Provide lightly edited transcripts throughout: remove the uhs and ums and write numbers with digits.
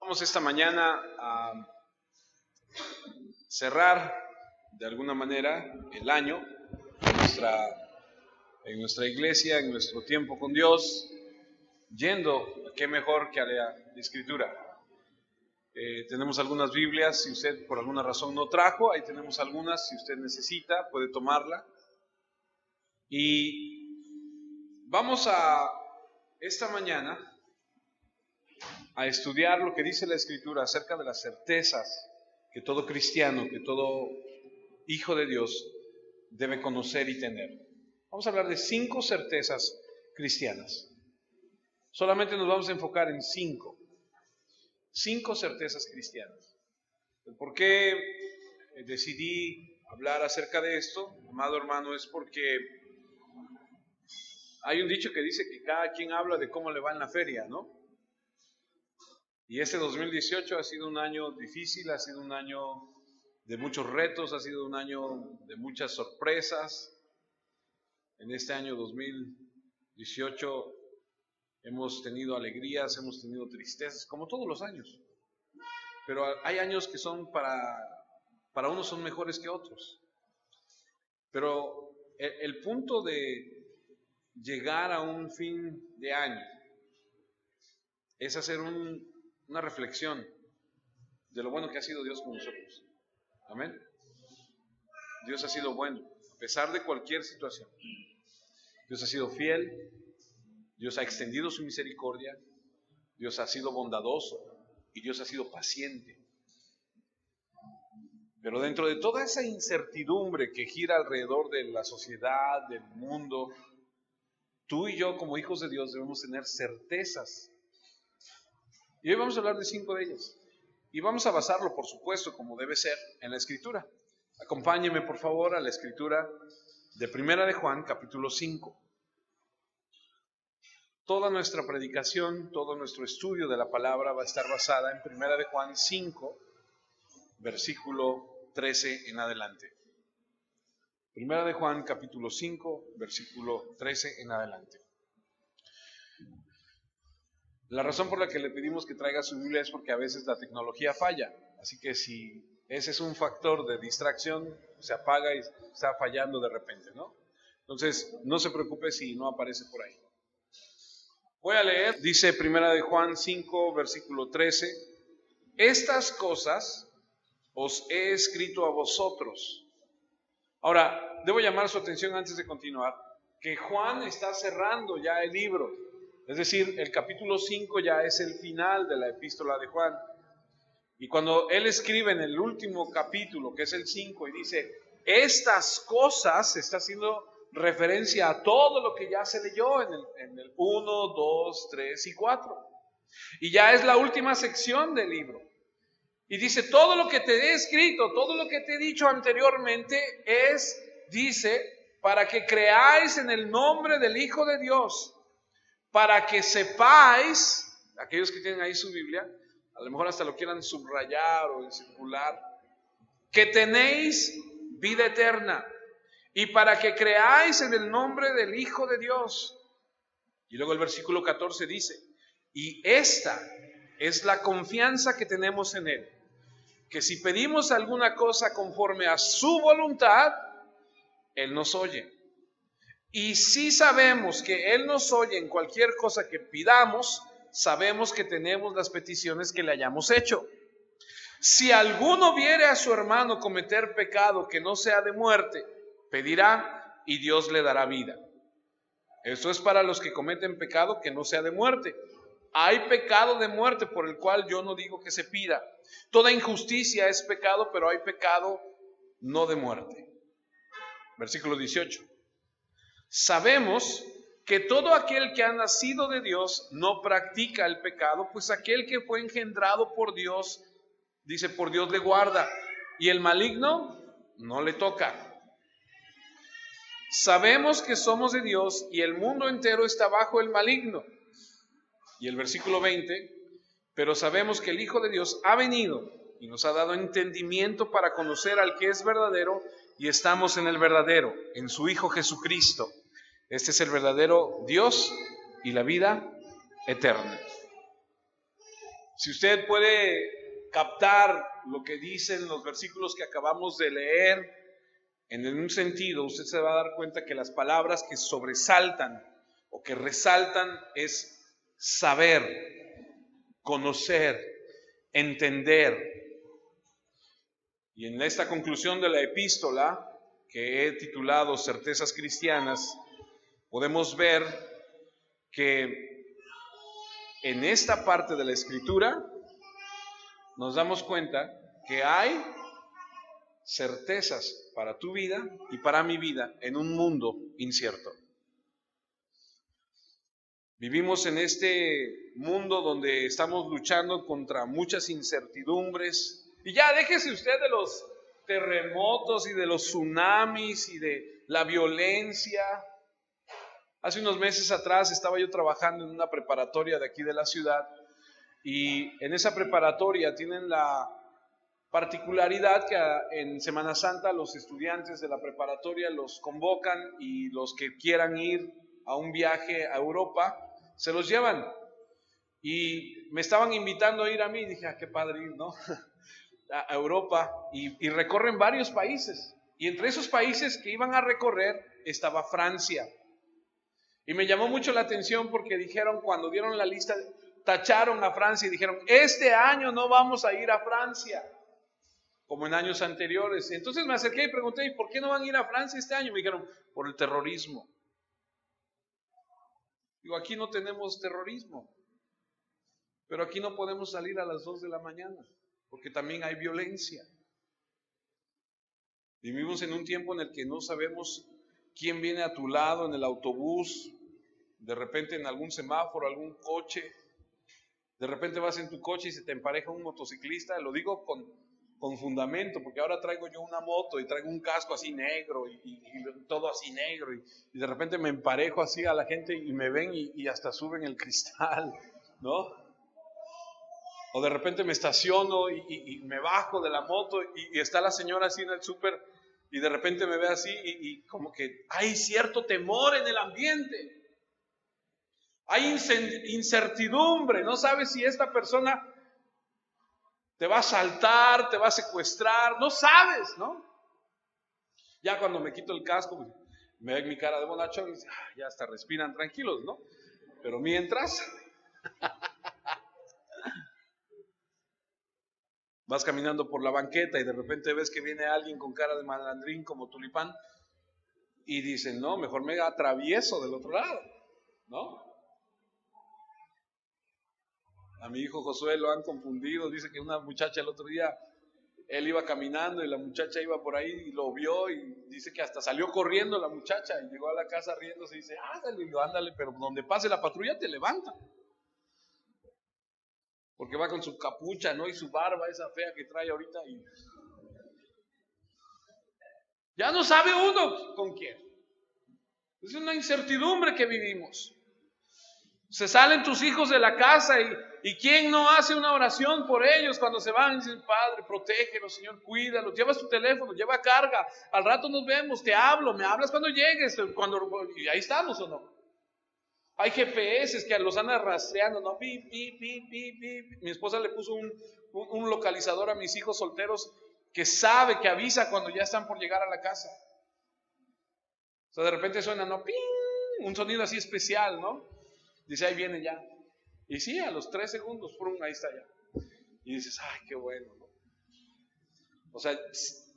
Vamos esta mañana a cerrar de alguna manera el año en nuestra iglesia, en nuestro tiempo con Dios, yendo, qué mejor que a la Escritura. Tenemos algunas Biblias, si usted por alguna razón no trajo, ahí tenemos algunas, si usted necesita, puede tomarla. Y vamos a esta mañana a estudiar lo que dice la Escritura acerca de las certezas que todo cristiano, que todo hijo de Dios debe conocer y tener. Vamos a hablar de 5 certezas cristianas. Solamente nos vamos a enfocar en 5 certezas cristianas. ¿Por qué decidí hablar acerca de esto, amado hermano? Es porque hay un dicho que dice que cada quien habla de cómo le va en la feria, ¿no? Y este 2018 ha sido un año difícil, ha sido un año de muchos retos, ha sido un año de muchas sorpresas. En este año 2018 hemos tenido alegrías, hemos tenido tristezas, como todos los años. Pero hay años que son para unos son mejores que otros. Pero el punto de llegar a un fin de año es hacer una reflexión de lo bueno que ha sido Dios con nosotros. Amén. Dios ha sido bueno, a pesar de cualquier situación. Dios ha sido fiel, Dios ha extendido su misericordia, Dios ha sido bondadoso y Dios ha sido paciente. Pero dentro de toda esa incertidumbre que gira alrededor de la sociedad, del mundo, tú y yo como hijos de Dios debemos tener certezas. Y hoy vamos a hablar de 5 de ellas. Y vamos a basarlo, por supuesto, como debe ser, en la Escritura. Acompáñeme, por favor, a la Escritura de Primera de Juan, capítulo 5. Toda nuestra predicación, todo nuestro estudio de la palabra va a estar basada en Primera de Juan 5, versículo 13 en adelante. Primera de Juan, capítulo 5, versículo 13 en adelante. La razón por la que le pedimos que traiga su Biblia es porque a veces la tecnología falla. Así que si ese es un factor de distracción, se apaga y está fallando de repente, ¿no? Entonces, no se preocupe si no aparece por ahí. Voy a leer, dice Primera de Juan 5, versículo 13. Estas cosas os he escrito a vosotros. Ahora, debo llamar su atención antes de continuar, que Juan está cerrando ya el libro. Es decir, el capítulo 5 ya es el final de la epístola de Juan. Y cuando él escribe en el último capítulo, que es el 5, y dice, estas cosas, está haciendo referencia a todo lo que ya se leyó en el 1, 2, 3 y 4. Y ya es la última sección del libro. Y dice, todo lo que te he escrito, todo lo que te he dicho anteriormente dice, para que creáis en el nombre del Hijo de Dios, para que sepáis, aquellos que tienen ahí su Biblia, a lo mejor hasta lo quieran subrayar o circular, que tenéis vida eterna, y para que creáis en el nombre del Hijo de Dios. Y luego el versículo 14 dice, y esta es la confianza que tenemos en Él, que si pedimos alguna cosa conforme a su voluntad, Él nos oye. Y si sabemos que Él nos oye en cualquier cosa que pidamos, sabemos que tenemos las peticiones que le hayamos hecho. Si alguno viere a su hermano cometer pecado que no sea de muerte, pedirá y Dios le dará vida. Eso es para los que cometen pecado que no sea de muerte. Hay pecado de muerte por el cual yo no digo que se pida. Toda injusticia es pecado, pero hay pecado no de muerte. Versículo 18. Sabemos que todo aquel que ha nacido de Dios no practica el pecado, pues aquel que fue engendrado por Dios, dice, por Dios le guarda, y el maligno no le toca. Sabemos que somos de Dios y el mundo entero está bajo el maligno. Y el versículo 20, pero sabemos que el Hijo de Dios ha venido y nos ha dado entendimiento para conocer al que es verdadero, y estamos en el verdadero, en su Hijo Jesucristo. Este es el verdadero Dios y la vida eterna. Si usted puede captar lo que dicen los versículos que acabamos de leer, en un sentido, usted se va a dar cuenta que las palabras que sobresaltan o que resaltan es saber, conocer, entender. Y en esta conclusión de la epístola, que he titulado Certezas Cristianas, podemos ver que en esta parte de la Escritura nos damos cuenta que hay certezas para tu vida y para mi vida en un mundo incierto. Vivimos en este mundo donde estamos luchando contra muchas incertidumbres. Y ya déjese usted de los terremotos y de los tsunamis y de la violencia. Hace unos meses atrás estaba yo trabajando en una preparatoria de aquí de la ciudad, y en esa preparatoria tienen la particularidad que en Semana Santa los estudiantes de la preparatoria los convocan, y los que quieran ir a un viaje a Europa se los llevan. Y me estaban invitando a ir a mí, dije, qué padre ir, ¿no? A Europa, y recorren varios países, y entre esos países que iban a recorrer estaba Francia. Y me llamó mucho la atención porque dijeron, cuando dieron la lista, tacharon a Francia y dijeron, este año no vamos a ir a Francia, como en años anteriores. Entonces me acerqué y pregunté, ¿y por qué no van a ir a Francia este año? Me dijeron, por el terrorismo. Digo, aquí no tenemos terrorismo, pero aquí no podemos salir a las 2 de la mañana, porque también hay violencia. Vivimos en un tiempo en el que no sabemos quién viene a tu lado en el autobús, de repente en algún semáforo, algún coche, de repente vas en tu coche y se te empareja un motociclista. Lo digo con fundamento, porque ahora traigo yo una moto y traigo un casco así negro y todo así negro, y de repente me emparejo así a la gente y me ven y hasta suben el cristal, ¿no? O de repente me estaciono y me bajo de la moto y está la señora así en el súper, y de repente me ve así y como que hay cierto temor en el ambiente. Hay incertidumbre, no sabes si esta persona te va a asaltar, te va a secuestrar, no sabes, ¿no? Ya cuando me quito el casco, pues, me ven mi cara de bonachón y dicen, ya hasta respiran tranquilos, ¿no? Pero mientras... Vas caminando por la banqueta y de repente ves que viene alguien con cara de malandrín como Tulipán y dicen, no, mejor me atravieso del otro lado, ¿no? A mi hijo Josué lo han confundido, dice que una muchacha el otro día, él iba caminando y la muchacha iba por ahí y lo vio, y dice que hasta salió corriendo la muchacha y llegó a la casa riéndose y dice, ándale, ándale, pero donde pase la patrulla te levanta. Porque va con su capucha, ¿no? Y su barba esa fea que trae ahorita. Y ya no sabe uno con quién. Es una incertidumbre que vivimos. Se salen tus hijos de la casa y ¿quién no hace una oración por ellos cuando se van? Y dicen, Padre, protégelos, Señor, cuídalos. Llevas tu teléfono, lleva carga. Al rato nos vemos, te hablo, me hablas cuando llegues. Y ahí estamos, ¿o no? Hay GPS que los andan rastreando, ¿no? Pi. Mi esposa le puso un localizador a mis hijos solteros que sabe, que avisa cuando ya están por llegar a la casa. O sea, de repente suena, ¿no? ¡Ping! Un sonido así especial, ¿no? Dice, ahí viene ya. Y sí, a los 3 segundos, ¡prum! Ahí está ya. Y dices, ay, qué bueno, ¿no? O sea,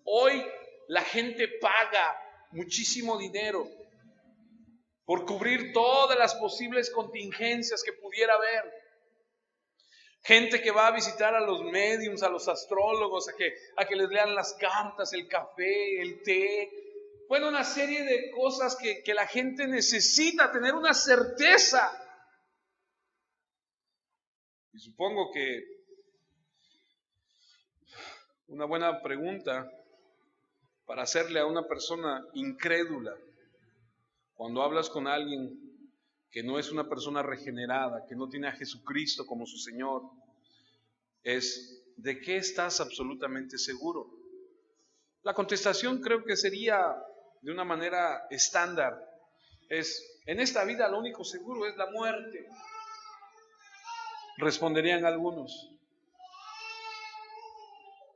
hoy la gente paga muchísimo dinero por cubrir todas las posibles contingencias que pudiera haber. Gente que va a visitar a los médiums, a los astrólogos, a que les lean las cartas, el café, el té. Bueno, una serie de cosas que la gente necesita tener una certeza. Y supongo que una buena pregunta para hacerle a una persona incrédula, cuando hablas con alguien que no es una persona regenerada, que no tiene a Jesucristo como su Señor, es, ¿de qué estás absolutamente seguro? La contestación creo que sería de una manera estándar, es, en esta vida lo único seguro es la muerte. Responderían algunos.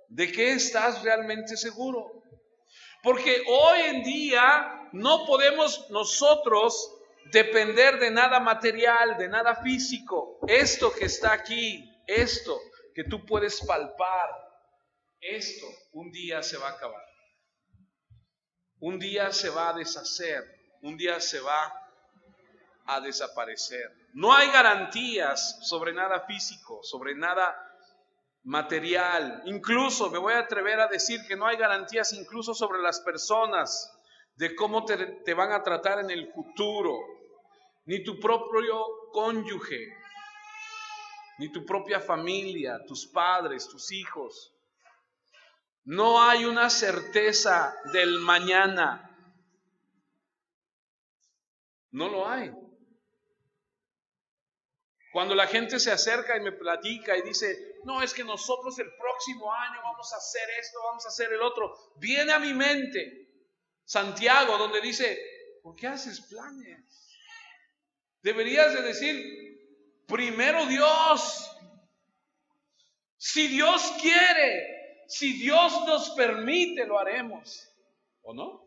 ¿De qué estás realmente seguro? Porque hoy en día no podemos nosotros depender de nada material, de nada físico. Esto que está aquí, esto que tú puedes palpar, esto un día se va a acabar. Un día se va a deshacer, un día se va a desaparecer. No hay garantías sobre nada físico, sobre nada material. Incluso me voy a atrever a decir que no hay garantías incluso sobre las personas, de cómo te van a tratar en el futuro. Ni tu propio cónyuge, ni tu propia familia, tus padres, tus hijos. No hay una certeza del mañana. No lo hay. Cuando la gente se acerca y me platica y dice, no, es que nosotros el próximo año vamos a hacer esto, vamos a hacer el otro, viene a mi mente Santiago, donde dice, ¿por qué haces planes? Deberías de decir, primero Dios. Si Dios quiere, si Dios nos permite, lo haremos. ¿O no?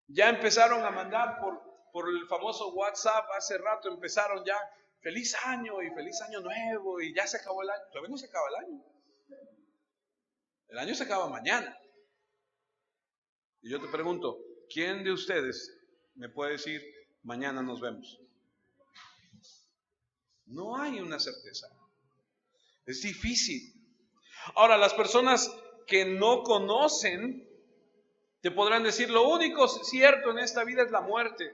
Ya empezaron a mandar por el famoso WhatsApp, hace rato empezaron ya, feliz año y feliz año nuevo, y ya se acabó el año. Todavía no se acaba el año. El año se acaba mañana. Y yo te pregunto, ¿quién de ustedes me puede decir, mañana nos vemos? No hay una certeza. Es difícil. Ahora, las personas que no conocen te podrán decir, lo único cierto en esta vida es la muerte.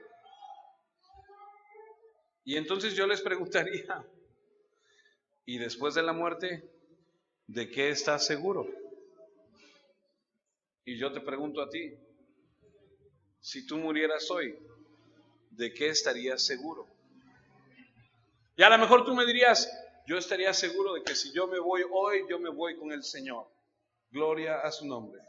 Y entonces yo les preguntaría, ¿y después de la muerte, de qué estás seguro? Y yo te pregunto a ti, si tú murieras hoy, ¿de qué estarías seguro? Y a lo mejor tú me dirías, yo estaría seguro de que si yo me voy hoy, yo me voy con el Señor. Gloria a su nombre.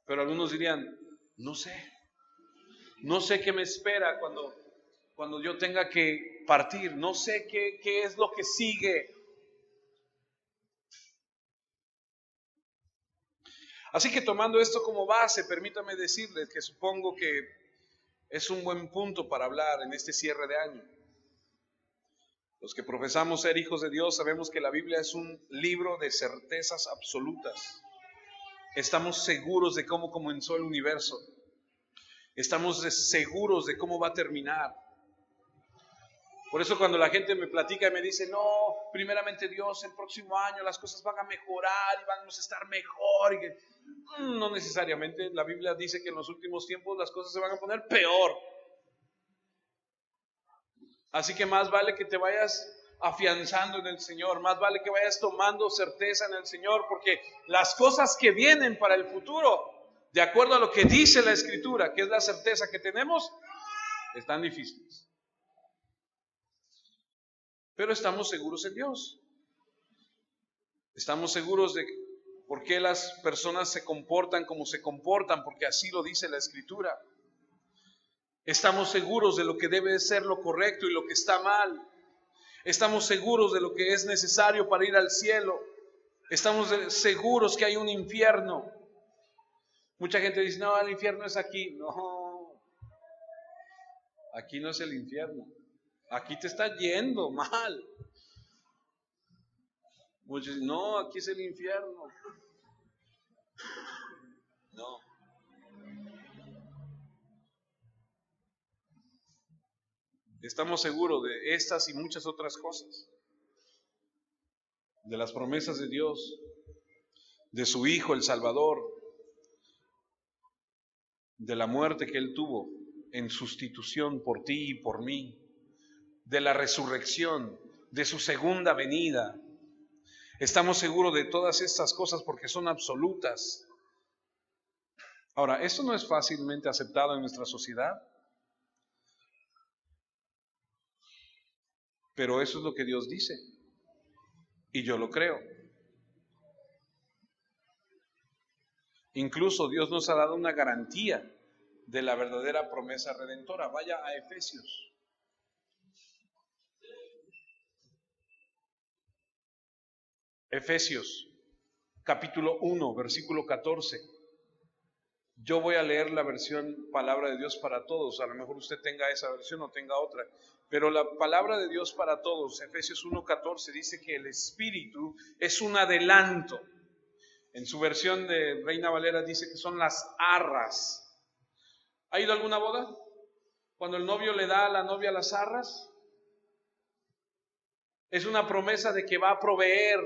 Pero algunos dirían, no sé qué me espera cuando yo tenga que partir, no sé qué es lo que sigue. Así que tomando esto como base, permítame decirles que supongo que es un buen punto para hablar en este cierre de año. Los que profesamos ser hijos de Dios sabemos que la Biblia es un libro de certezas absolutas. Estamos seguros de cómo comenzó el universo. Estamos seguros de cómo va a terminar. Por eso cuando la gente me platica y me dice, no, primeramente Dios, el próximo año las cosas van a mejorar y vamos a estar mejor. No necesariamente, la Biblia dice que en los últimos tiempos las cosas se van a poner peor. Así que más vale que te vayas afianzando en el Señor, más vale que vayas tomando certeza en el Señor, porque las cosas que vienen para el futuro, de acuerdo a lo que dice la Escritura, que es la certeza que tenemos, están difíciles. Pero estamos seguros en Dios. Estamos seguros de por qué las personas se comportan como se comportan, porque así lo dice la Escritura. Estamos seguros de lo que debe ser lo correcto y lo que está mal. Estamos seguros de lo que es necesario para ir al cielo. Estamos seguros que hay un infierno. Mucha gente dice, no, el infierno es aquí. No, aquí no es el infierno. Aquí te está yendo mal. Muchos dicen, no, aquí es el infierno. No. Estamos seguros de estas y muchas otras cosas. De las promesas de Dios, de su Hijo, el Salvador, de la muerte que Él tuvo en sustitución por ti y por mí, de la resurrección, de su segunda venida. Estamos seguros de todas estas cosas porque son absolutas. Ahora, esto no es fácilmente aceptado en nuestra sociedad, pero eso es lo que Dios dice, y yo lo creo. Incluso Dios nos ha dado una garantía de la verdadera promesa redentora. Vaya a Efesios. Efesios, capítulo 1, versículo 14. Yo voy a leer la versión Palabra de Dios para Todos. A lo mejor usted tenga esa versión o tenga otra. Pero la Palabra de Dios para Todos, Efesios 1:14, dice que el Espíritu es un adelanto. En su versión de Reina Valera dice que son las arras. ¿Ha ido a alguna boda? Cuando el novio le da a la novia las arras, es una promesa de que va a proveer.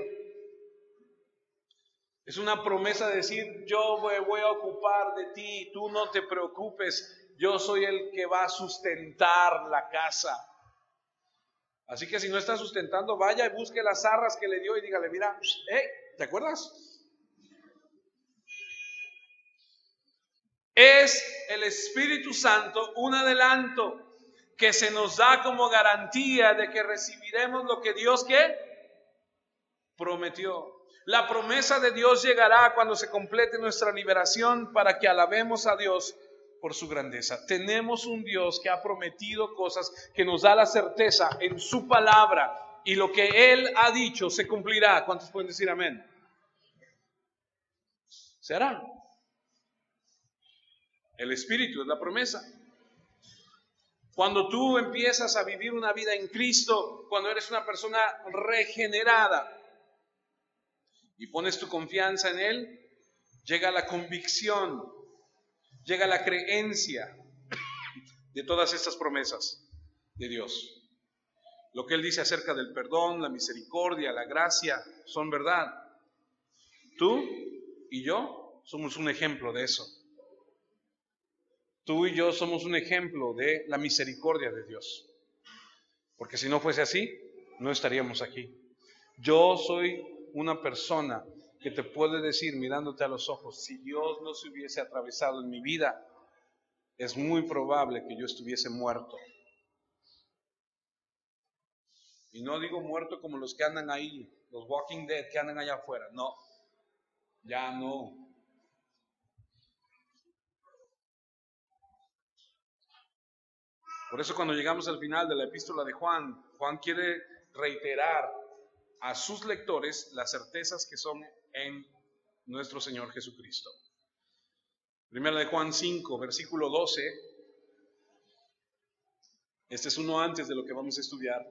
Es una promesa de decir, yo me voy a ocupar de ti, tú no te preocupes, yo soy el que va a sustentar la casa. Así que si no está sustentando, vaya y busque las arras que le dio y dígale, mira, ¿te acuerdas? Es el Espíritu Santo un adelanto que se nos da como garantía de que recibiremos lo que Dios ¿qué? Prometió. La promesa de Dios llegará cuando se complete nuestra liberación para que alabemos a Dios por su grandeza. Tenemos un Dios que ha prometido cosas, que nos da la certeza en su palabra, y lo que Él ha dicho se cumplirá. ¿Cuántos pueden decir amén? Se hará. El Espíritu es la promesa. Cuando tú empiezas a vivir una vida en Cristo, cuando eres una persona regenerada y pones tu confianza en Él, llega la convicción, llega la creencia de todas estas promesas de Dios. Lo que Él dice acerca del perdón, la misericordia, la gracia, son verdad. Tú y yo somos un ejemplo de eso. Tú y yo somos un ejemplo de la misericordia de Dios. Porque si no fuese así, no estaríamos aquí. Yo soy una persona que te puede decir, mirándote a los ojos, si Dios no se hubiese atravesado en mi vida, es muy probable que yo estuviese muerto. Y no digo muerto como los que andan ahí, los Walking Dead que andan allá afuera. No, ya no. Por eso cuando llegamos al final de la epístola de Juan, Juan quiere reiterar a sus lectores las certezas que son en nuestro Señor Jesucristo. Primera de Juan 5, versículo 12. Este es uno antes de lo que vamos a estudiar.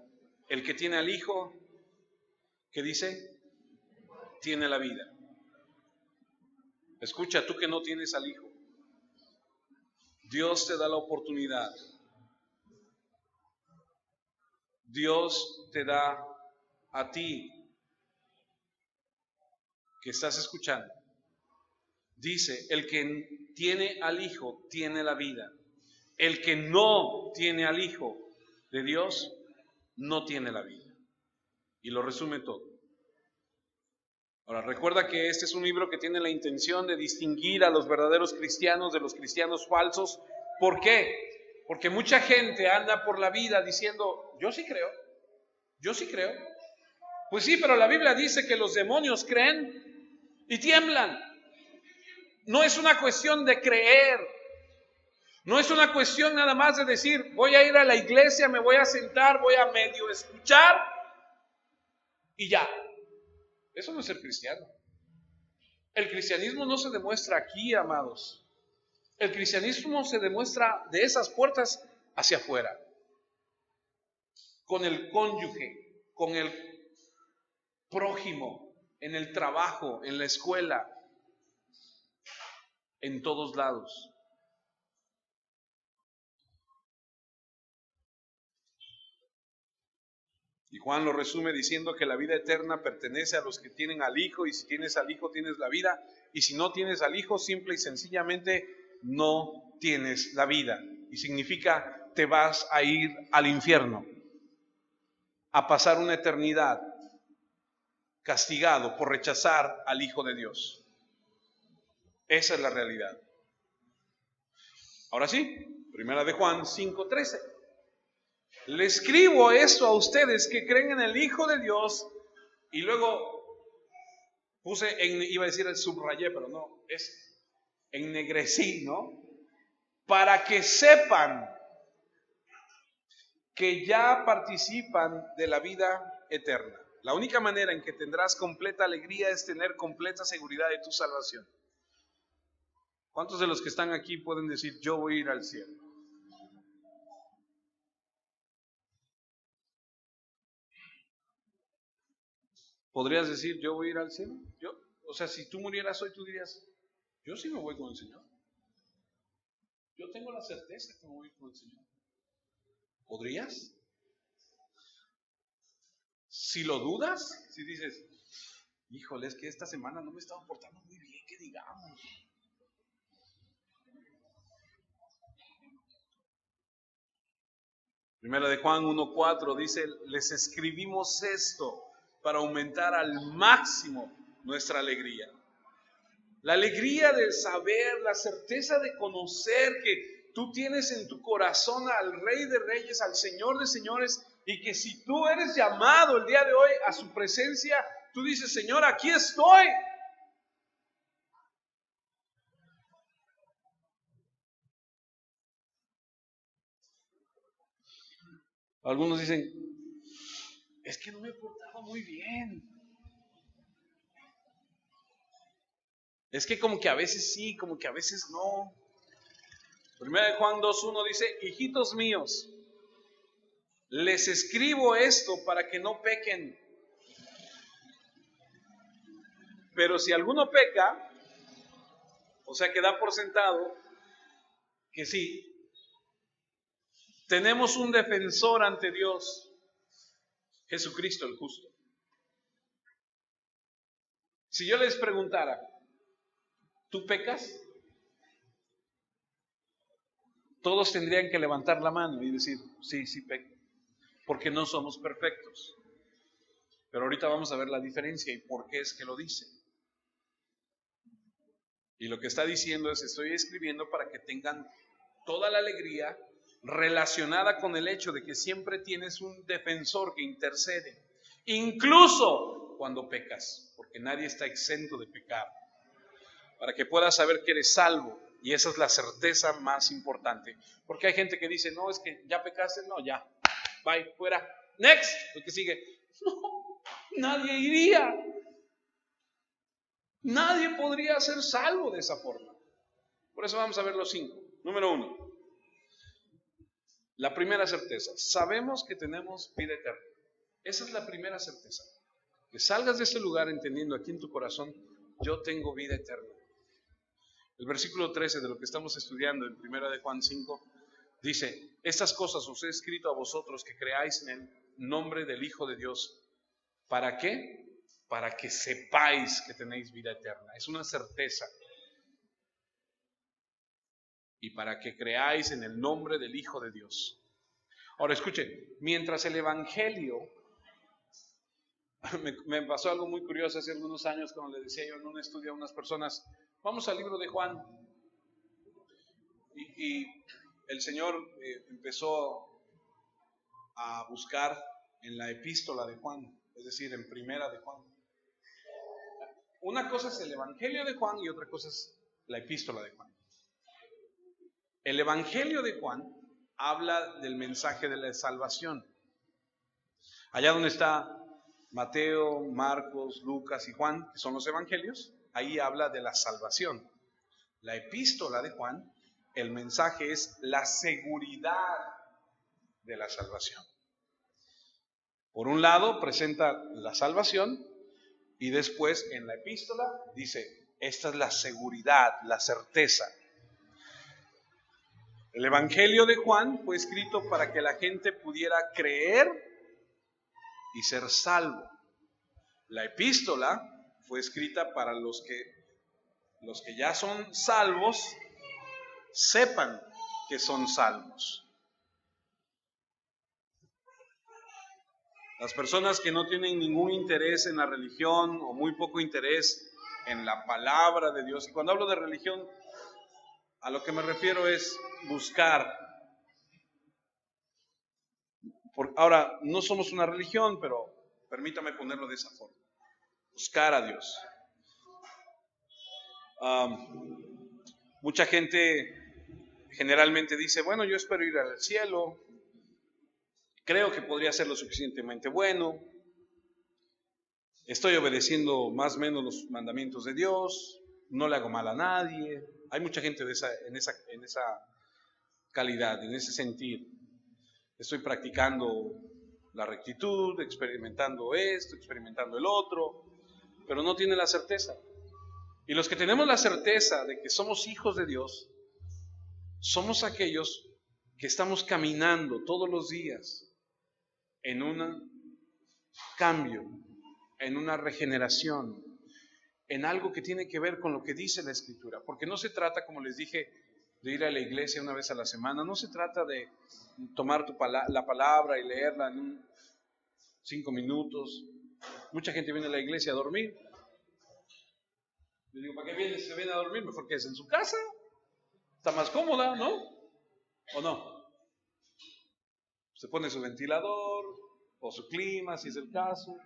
El que tiene al Hijo, ¿qué dice? Tiene la vida. Escucha, tú que no tienes al Hijo, Dios te da la oportunidad. Dios te da a ti que estás escuchando. Dice, el que tiene al Hijo tiene la vida. El que no tiene al Hijo de Dios no tiene la vida. Y lo resume todo. Ahora, recuerda que este es un libro que tiene la intención de distinguir a los verdaderos cristianos de los cristianos falsos. ¿Por qué? Porque mucha gente anda por la vida diciendo, yo sí creo. Pues sí, pero la Biblia dice que los demonios creen y tiemblan. No es una cuestión de creer. No es una cuestión nada más de decir, voy a ir a la iglesia, me voy a sentar, voy a medio escuchar y ya. Eso no es ser cristiano. El cristianismo no se demuestra aquí, amados. El cristianismo se demuestra de esas puertas hacia afuera. Con el cónyuge, con el prójimo, en el trabajo, en la escuela, en todos lados. Y Juan lo resume diciendo que la vida eterna pertenece a los que tienen al Hijo, y si tienes al Hijo tienes la vida, y si no tienes al Hijo, simple y sencillamente no tienes la vida. Y significa te vas a ir al infierno, a pasar una eternidad castigado por rechazar al Hijo de Dios. Esa es la realidad. Ahora sí, primera de Juan 5:13. Le escribo esto a ustedes que creen en el Hijo de Dios, y luego iba a decir el subrayé, pero no, es ennegrecí, ¿no? para que sepan que ya participan de la vida eterna. La única manera en que tendrás completa alegría es tener completa seguridad de tu salvación. ¿Cuántos de los que están aquí pueden decir, yo voy a ir al cielo? ¿Podrías decir, yo voy a ir al cielo? ¿Yo? O sea, si tú murieras hoy, tú dirías, yo sí me voy con el Señor. Yo tengo la certeza que me voy con el Señor. ¿Podrías? Si lo dudas, si dices, híjole, es que esta semana no me estaba portando muy bien, que digamos. Primera de Juan 1:4 dice, les escribimos esto para aumentar al máximo nuestra alegría. La alegría de saber, la certeza de conocer que tú tienes en tu corazón al Rey de Reyes, al Señor de Señores, y que si tú eres llamado el día de hoy a su presencia, tú dices, Señor, aquí estoy. Algunos dicen, es que no me he portado muy bien. Es que como que a veces sí, como que a veces no. Primera de Juan 2:1 dice, hijitos míos, les escribo esto para que no pequen. Pero si alguno peca, o sea que da por sentado que sí, tenemos un defensor ante Dios, Jesucristo el justo. Si yo les preguntara, ¿tú pecas? Todos tendrían que levantar la mano y decir, sí, sí peco, porque no somos perfectos. Pero ahorita vamos a ver la diferencia y por qué es que lo dice. Y lo que está diciendo es, estoy escribiendo para que tengan toda la alegría relacionada con el hecho de que siempre tienes un defensor que intercede, incluso cuando pecas, porque nadie está exento de pecar, para que puedas saber que eres salvo. Y esa es la certeza más importante, porque hay gente que dice, no, es que ya pecaste, no, ya, bye, fuera, next, lo que sigue. No, nadie iría, nadie podría ser salvo de esa forma. Por eso vamos a ver los 5. Número 1, la primera certeza, sabemos que tenemos vida eterna. Esa es la primera certeza, que salgas de este lugar entendiendo aquí en tu corazón, yo tengo vida eterna. El versículo 13 de lo que estamos estudiando en Primera de Juan 5 dice, estas cosas os he escrito a vosotros que creáis en el nombre del Hijo de Dios. ¿Para qué? Para que sepáis que tenéis vida eterna. Es una certeza. Y para que creáis en el nombre del Hijo de Dios. Ahora escuchen, mientras el Evangelio, me pasó algo muy curioso hace algunos años cuando le decía yo en un estudio a unas personas, vamos al libro de Juan. Y el Señor empezó a buscar en la epístola de Juan, es decir, en Primera de Juan. Una cosa es el Evangelio de Juan y otra cosa es la epístola de Juan. El Evangelio de Juan habla del mensaje de la salvación. Allá donde está Mateo, Marcos, Lucas y Juan, que son los evangelios, ahí habla de la salvación. La epístola de Juan, el mensaje es la seguridad de la salvación. Por un lado presenta la salvación y después en la epístola dice, esta es la seguridad, la certeza. El Evangelio de Juan fue escrito para que la gente pudiera creer y ser salvo. La epístola fue escrita para los que ya son salvos sepan que son salvos. Las personas que no tienen ningún interés en la religión o muy poco interés en la palabra de Dios, y cuando hablo de religión, a lo que me refiero es buscar. Ahora, no somos una religión, pero permítame ponerlo de esa forma. Buscar a Dios. Mucha gente generalmente dice, bueno, yo espero ir al cielo, creo que podría ser lo suficientemente bueno, estoy obedeciendo más o menos los mandamientos de Dios, no le hago mal a nadie. Hay mucha gente en esa calidad, en ese sentir. Estoy practicando la rectitud, experimentando esto, experimentando el otro, pero no tiene la certeza. Y los que tenemos la certeza de que somos hijos de Dios, somos aquellos que estamos caminando todos los días en un cambio, en una regeneración, en algo que tiene que ver con lo que dice la Escritura. Porque no se trata, como les dije, de ir a la iglesia una vez a la semana, no se trata de tomar la palabra y leerla en 5 minutos. Mucha gente viene a la iglesia a dormir. Le digo, ¿para qué viene? Si se viene a dormir, mejor que es en su casa. Está más cómoda, ¿no? ¿O no? Se pone su ventilador o su clima, si es el caso.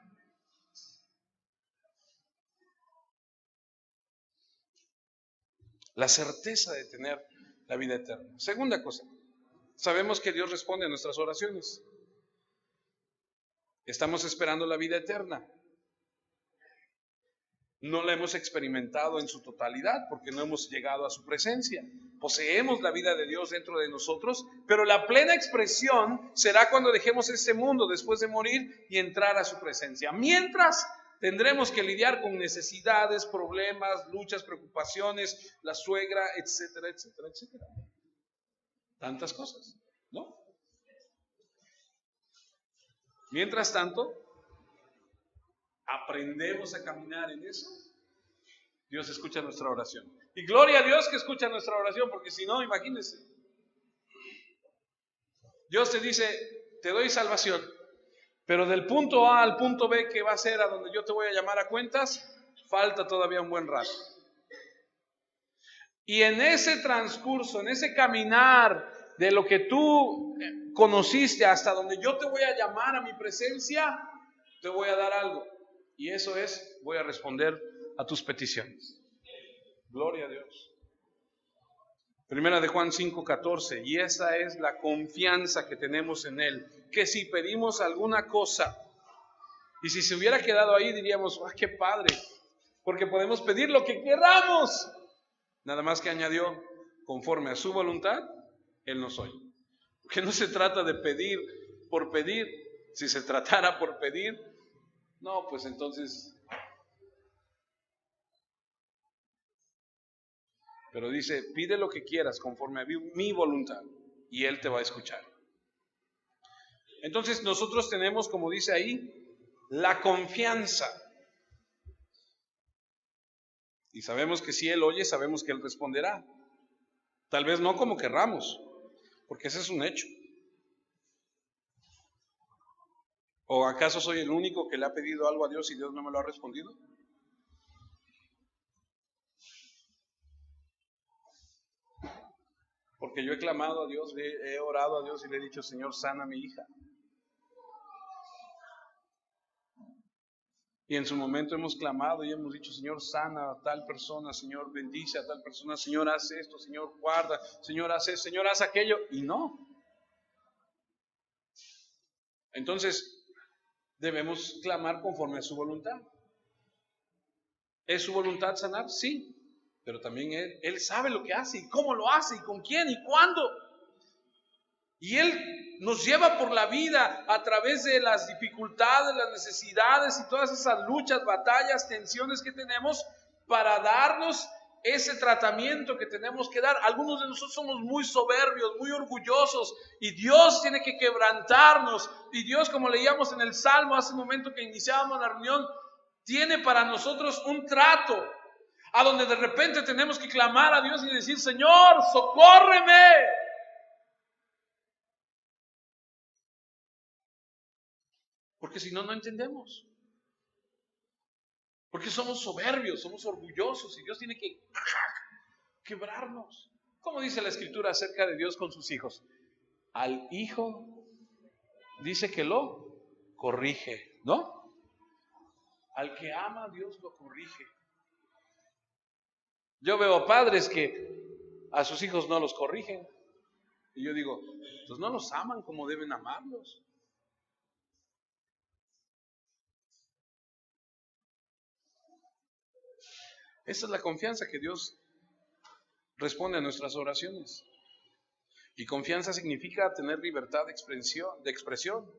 La certeza de tener la vida eterna. Segunda cosa, sabemos que Dios responde a nuestras oraciones. Estamos esperando la vida eterna. No la hemos experimentado en su totalidad porque no hemos llegado a su presencia. Poseemos la vida de Dios dentro de nosotros, pero la plena expresión será cuando dejemos este mundo después de morir y entrar a su presencia. Mientras, tendremos que lidiar con necesidades, problemas, luchas, preocupaciones, la suegra, etcétera, etcétera, etcétera. Tantas cosas, ¿no? Mientras tanto, aprendemos a caminar en eso, Dios escucha nuestra oración. Y gloria a Dios que escucha nuestra oración, porque si no, imagínense. Dios te dice, te doy salvación, pero del punto A al punto B, que va a ser a donde yo te voy a llamar a cuentas, falta todavía un buen rato. Y en ese transcurso, en ese caminar de lo que tú conociste hasta donde yo te voy a llamar a mi presencia, te voy a dar algo. Y eso es, voy a responder a tus peticiones. Gloria a Dios. Primera de Juan 5:14, y esa es la confianza que tenemos en Él, que si pedimos alguna cosa, y si se hubiera quedado ahí diríamos, ¡ah, qué padre! Porque podemos pedir lo que queramos. Nada más que añadió, conforme a su voluntad, Él nos oye. Porque no se trata de pedir por pedir. Si se tratara por pedir, no, pues entonces... Pero dice, pide lo que quieras conforme a mi voluntad y Él te va a escuchar. Entonces nosotros tenemos, como dice ahí, la confianza. Y sabemos que si Él oye, sabemos que Él responderá. Tal vez no como querramos, porque ese es un hecho. ¿O acaso soy el único que le ha pedido algo a Dios y Dios no me lo ha respondido? Porque yo he clamado a Dios, he orado a Dios y le he dicho, Señor, sana a mi hija. Y en su momento hemos clamado y hemos dicho, Señor, sana a tal persona, Señor, bendice a tal persona, Señor, haz esto, Señor, guarda, Señor, haz esto, Señor, haz aquello. Y no. Entonces, debemos clamar conforme a su voluntad. ¿Es su voluntad sanar? Sí. Pero también Él sabe lo que hace y cómo lo hace y con quién y cuándo. Y Él nos lleva por la vida a través de las dificultades, las necesidades y todas esas luchas, batallas, tensiones que tenemos para darnos ese tratamiento que tenemos que dar. Algunos de nosotros somos muy soberbios, muy orgullosos y Dios tiene que quebrantarnos. Y Dios, como leíamos en el Salmo hace un momento que iniciábamos la reunión, tiene para nosotros un trato a donde de repente tenemos que clamar a Dios y decir, Señor, socórreme. Porque si no, no entendemos. Porque somos soberbios, somos orgullosos y Dios tiene que quebrarnos. ¿Cómo dice la Escritura acerca de Dios con sus hijos? Al hijo dice que lo corrige, ¿no? Al que ama, Dios lo corrige. Yo veo padres que a sus hijos no los corrigen. Y yo digo, pues no los aman como deben amarlos. Esa es la confianza que Dios responde a nuestras oraciones. Y confianza significa tener libertad de expresión.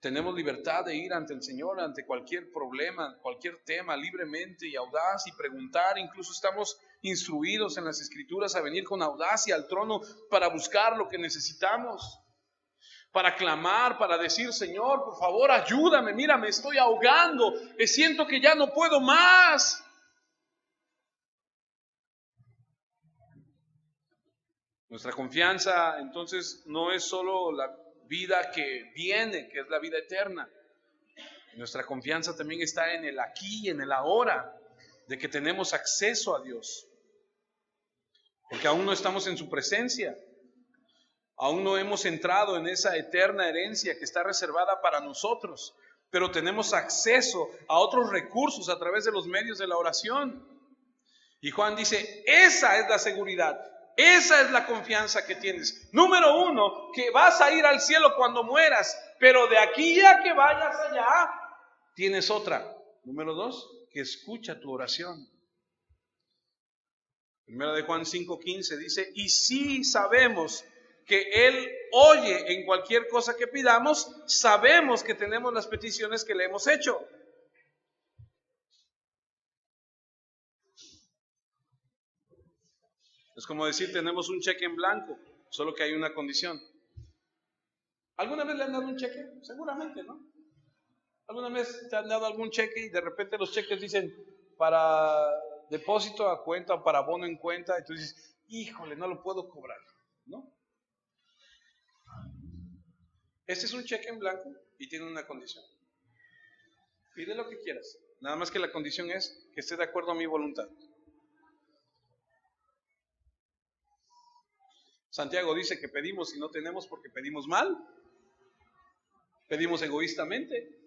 Tenemos libertad de ir ante el Señor, ante cualquier problema, cualquier tema, libremente y audaz y preguntar. Incluso estamos instruidos en las Escrituras a venir con audacia al trono para buscar lo que necesitamos, para clamar, para decir, Señor, por favor, ayúdame, mira, me estoy ahogando, siento que ya no puedo más. Nuestra confianza entonces no es solo la vida que viene, que es la vida eterna. Nuestra confianza también está en el aquí, en el ahora, de que tenemos acceso a Dios. Porque aún no estamos en su presencia. Aún no hemos entrado en esa eterna herencia que está reservada para nosotros. Pero tenemos acceso a otros recursos a través de los medios de la oración. Y Juan dice, esa es la seguridad. Esa es la confianza que tienes. Número 1, que vas a ir al cielo cuando mueras, pero de aquí a que vayas allá, tienes otra. Número 2, que escucha tu oración. Primera de Juan 5:15 dice, y si sabemos que Él oye en cualquier cosa que pidamos, sabemos que tenemos las peticiones que le hemos hecho. Es como decir, tenemos un cheque en blanco, solo que hay una condición. ¿Alguna vez le han dado un cheque? Seguramente, ¿no? ¿Alguna vez te han dado algún cheque y de repente los cheques dicen para depósito a cuenta o para abono en cuenta? Y tú dices, híjole, no lo puedo cobrar, ¿no? Este es un cheque en blanco y tiene una condición. Pide lo que quieras, nada más que la condición es que esté de acuerdo a mi voluntad. Santiago dice que pedimos y no tenemos porque pedimos mal, pedimos egoístamente.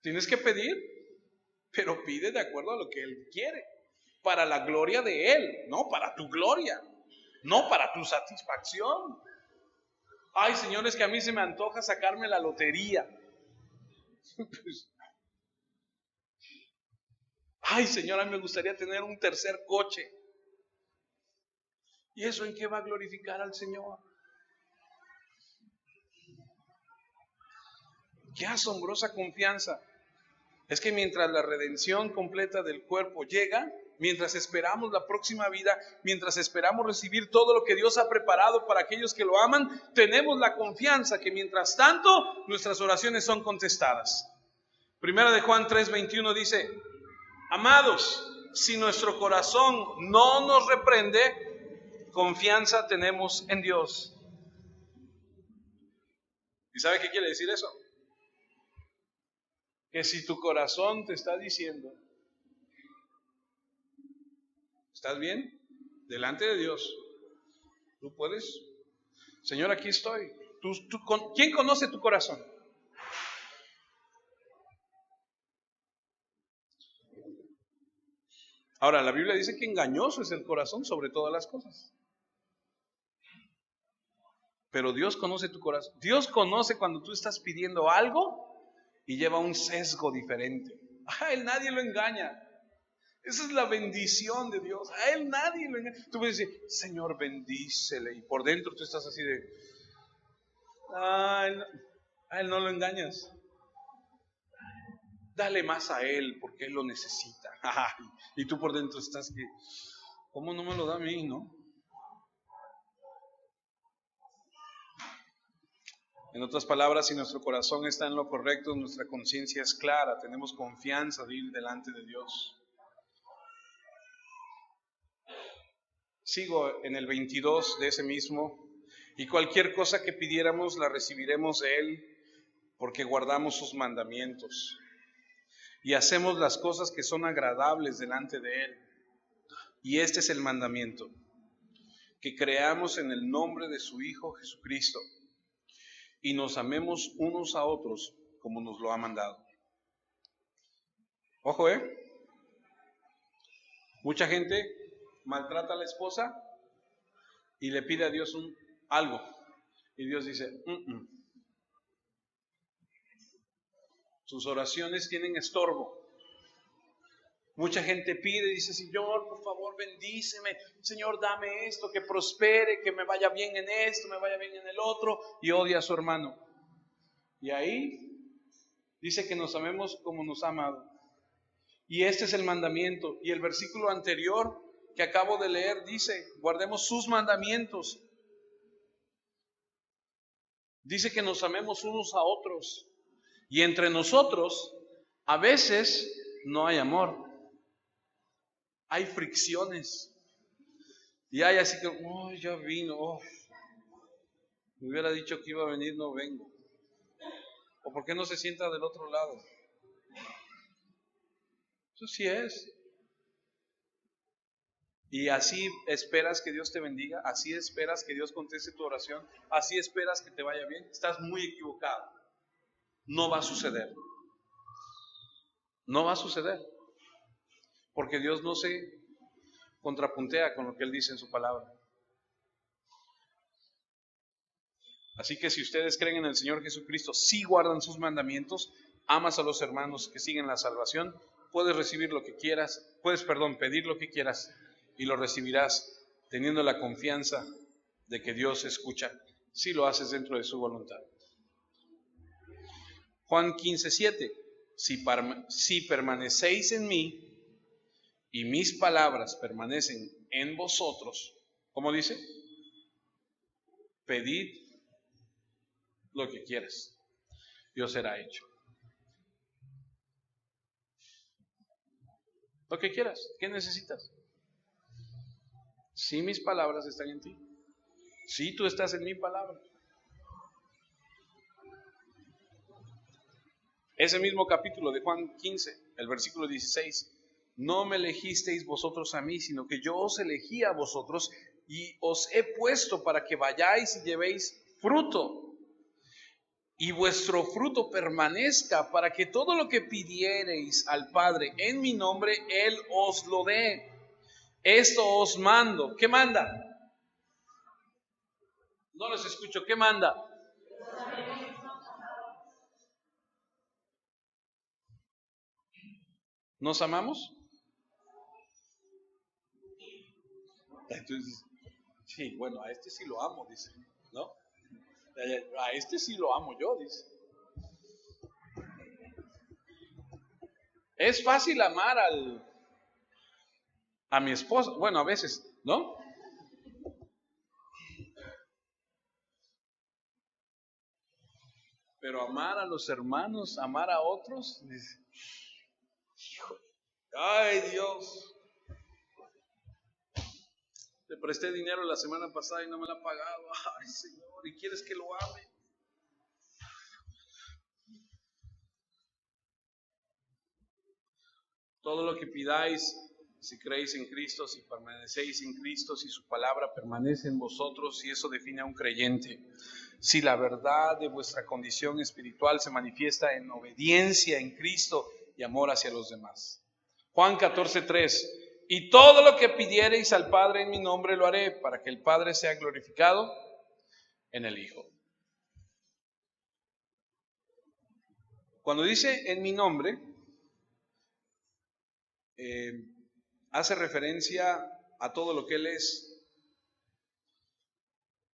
Tienes que pedir, pero pide de acuerdo a lo que Él quiere, para la gloria de Él, no para tu gloria, no para tu satisfacción. Ay, señores, que a mí se me antoja sacarme la lotería. Ay, señora, me gustaría tener un tercer coche. ¿Y eso en qué va a glorificar al Señor? Qué asombrosa confianza. Es que mientras la redención completa del cuerpo llega, mientras esperamos la próxima vida, mientras esperamos recibir todo lo que Dios ha preparado para aquellos que lo aman, tenemos la confianza que mientras tanto nuestras oraciones son contestadas. Primera de Juan 3:21 dice, amados, si nuestro corazón no nos reprende, confianza tenemos en Dios. ¿Y sabe qué quiere decir eso? Que si tu corazón te está diciendo, ¿estás bien? Delante de Dios, tú puedes. Señor, aquí estoy. ¿Quién conoce tu corazón? Ahora, la Biblia dice que engañoso es el corazón sobre todas las cosas. Pero Dios conoce tu corazón. Dios conoce cuando tú estás pidiendo algo y lleva un sesgo diferente. A Él nadie lo engaña. Esa es la bendición de Dios. A Él nadie lo engaña. Tú puedes decir, Señor, bendícele. Y por dentro tú estás así de, a Él no lo engañas. Dale más a Él porque Él lo necesita. Y tú por dentro estás que, ¿cómo no me lo da a mí, no? En otras palabras, si nuestro corazón está en lo correcto, nuestra conciencia es clara, tenemos confianza de ir delante de Dios. Sigo en el 22 de ese mismo. Y cualquier cosa que pidiéramos la recibiremos de Él, porque guardamos sus mandamientos y hacemos las cosas que son agradables delante de Él. Y este es el mandamiento, que creamos en el nombre de su Hijo Jesucristo y nos amemos unos a otros como nos lo ha mandado. Ojo, mucha gente maltrata a la esposa y le pide a Dios algo. Y Dios dice, sus oraciones tienen estorbo. Mucha gente pide y dice, Señor, por favor, bendíceme. Señor, dame esto, que prospere, que me vaya bien en esto, me vaya bien en el otro. Y odia a su hermano. Y ahí dice que nos amemos como nos ha amado. Y este es el mandamiento. Y el versículo anterior que acabo de leer dice, guardemos sus mandamientos. Dice que nos amemos unos a otros. Y entre nosotros, a veces, no hay amor. Hay fricciones. Y hay así que, ya vino. Me hubiera dicho que iba a venir, no vengo. ¿O por qué no se sienta del otro lado? Eso sí es. Y así esperas que Dios te bendiga, así esperas que Dios conteste tu oración, así esperas que te vaya bien. Estás muy equivocado. No va a suceder. No va a suceder. Porque Dios no se contrapuntea con lo que Él dice en su palabra. Así que si ustedes creen en el Señor Jesucristo, si guardan sus mandamientos, amas a los hermanos que siguen la salvación, puedes recibir lo que quieras, pedir lo que quieras y lo recibirás teniendo la confianza de que Dios escucha si lo haces dentro de su voluntad. Juan 15:7, si permanecéis en mí y mis palabras permanecen en vosotros, ¿cómo dice? Pedid lo que quieras, Dios será hecho. Lo que quieras, ¿qué necesitas? Si mis palabras están en ti, si tú estás en mi palabra. Ese mismo capítulo de Juan 15, el versículo 16, no me elegisteis vosotros a mí, sino que yo os elegí a vosotros y os he puesto para que vayáis y llevéis fruto. Y vuestro fruto permanezca, para que todo lo que pidiereis al Padre en mi nombre, Él os lo dé. Esto os mando. ¿Qué manda? No los escucho. ¿Qué manda? ¿Nos amamos? Entonces, sí, bueno, a este sí lo amo, dice, ¿no? A este sí lo amo yo, dice. Es fácil amar a mi esposa, bueno, a veces, ¿no? Pero amar a los hermanos, amar a otros, dice, ay Dios, te presté dinero la semana pasada y no me lo ha pagado, ay Señor, ¿y quieres que lo ame? Todo lo que pidáis, si creéis en Cristo, si permanecéis en Cristo, si su palabra permanece en vosotros, y eso define a un creyente. Si la verdad de vuestra condición espiritual se manifiesta en obediencia en Cristo y amor hacia los demás. Juan 14:3, y todo lo que pidiereis al Padre en mi nombre lo haré, para que el Padre sea glorificado en el Hijo. Cuando dice en mi nombre, hace referencia a todo lo que Él es,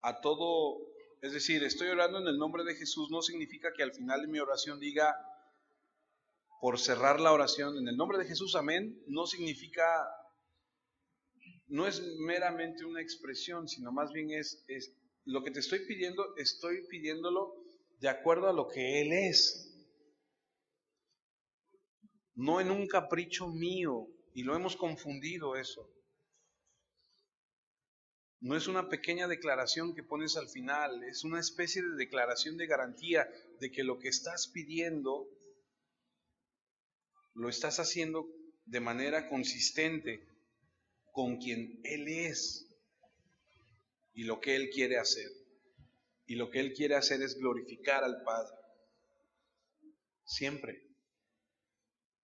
a todo, es decir, estoy orando en el nombre de Jesús, no significa que al final de mi oración diga, por cerrar la oración, en el nombre de Jesús, amén, no significa, no es meramente una expresión, sino más bien es lo que te estoy pidiéndolo de acuerdo a lo que Él es, no en un capricho mío, y lo hemos confundido eso. No es una pequeña declaración que pones al final, es una especie de declaración de garantía de que lo que estás pidiendo lo estás haciendo de manera consistente con quien Él es y lo que Él quiere hacer. Y lo que Él quiere hacer es glorificar al Padre. Siempre.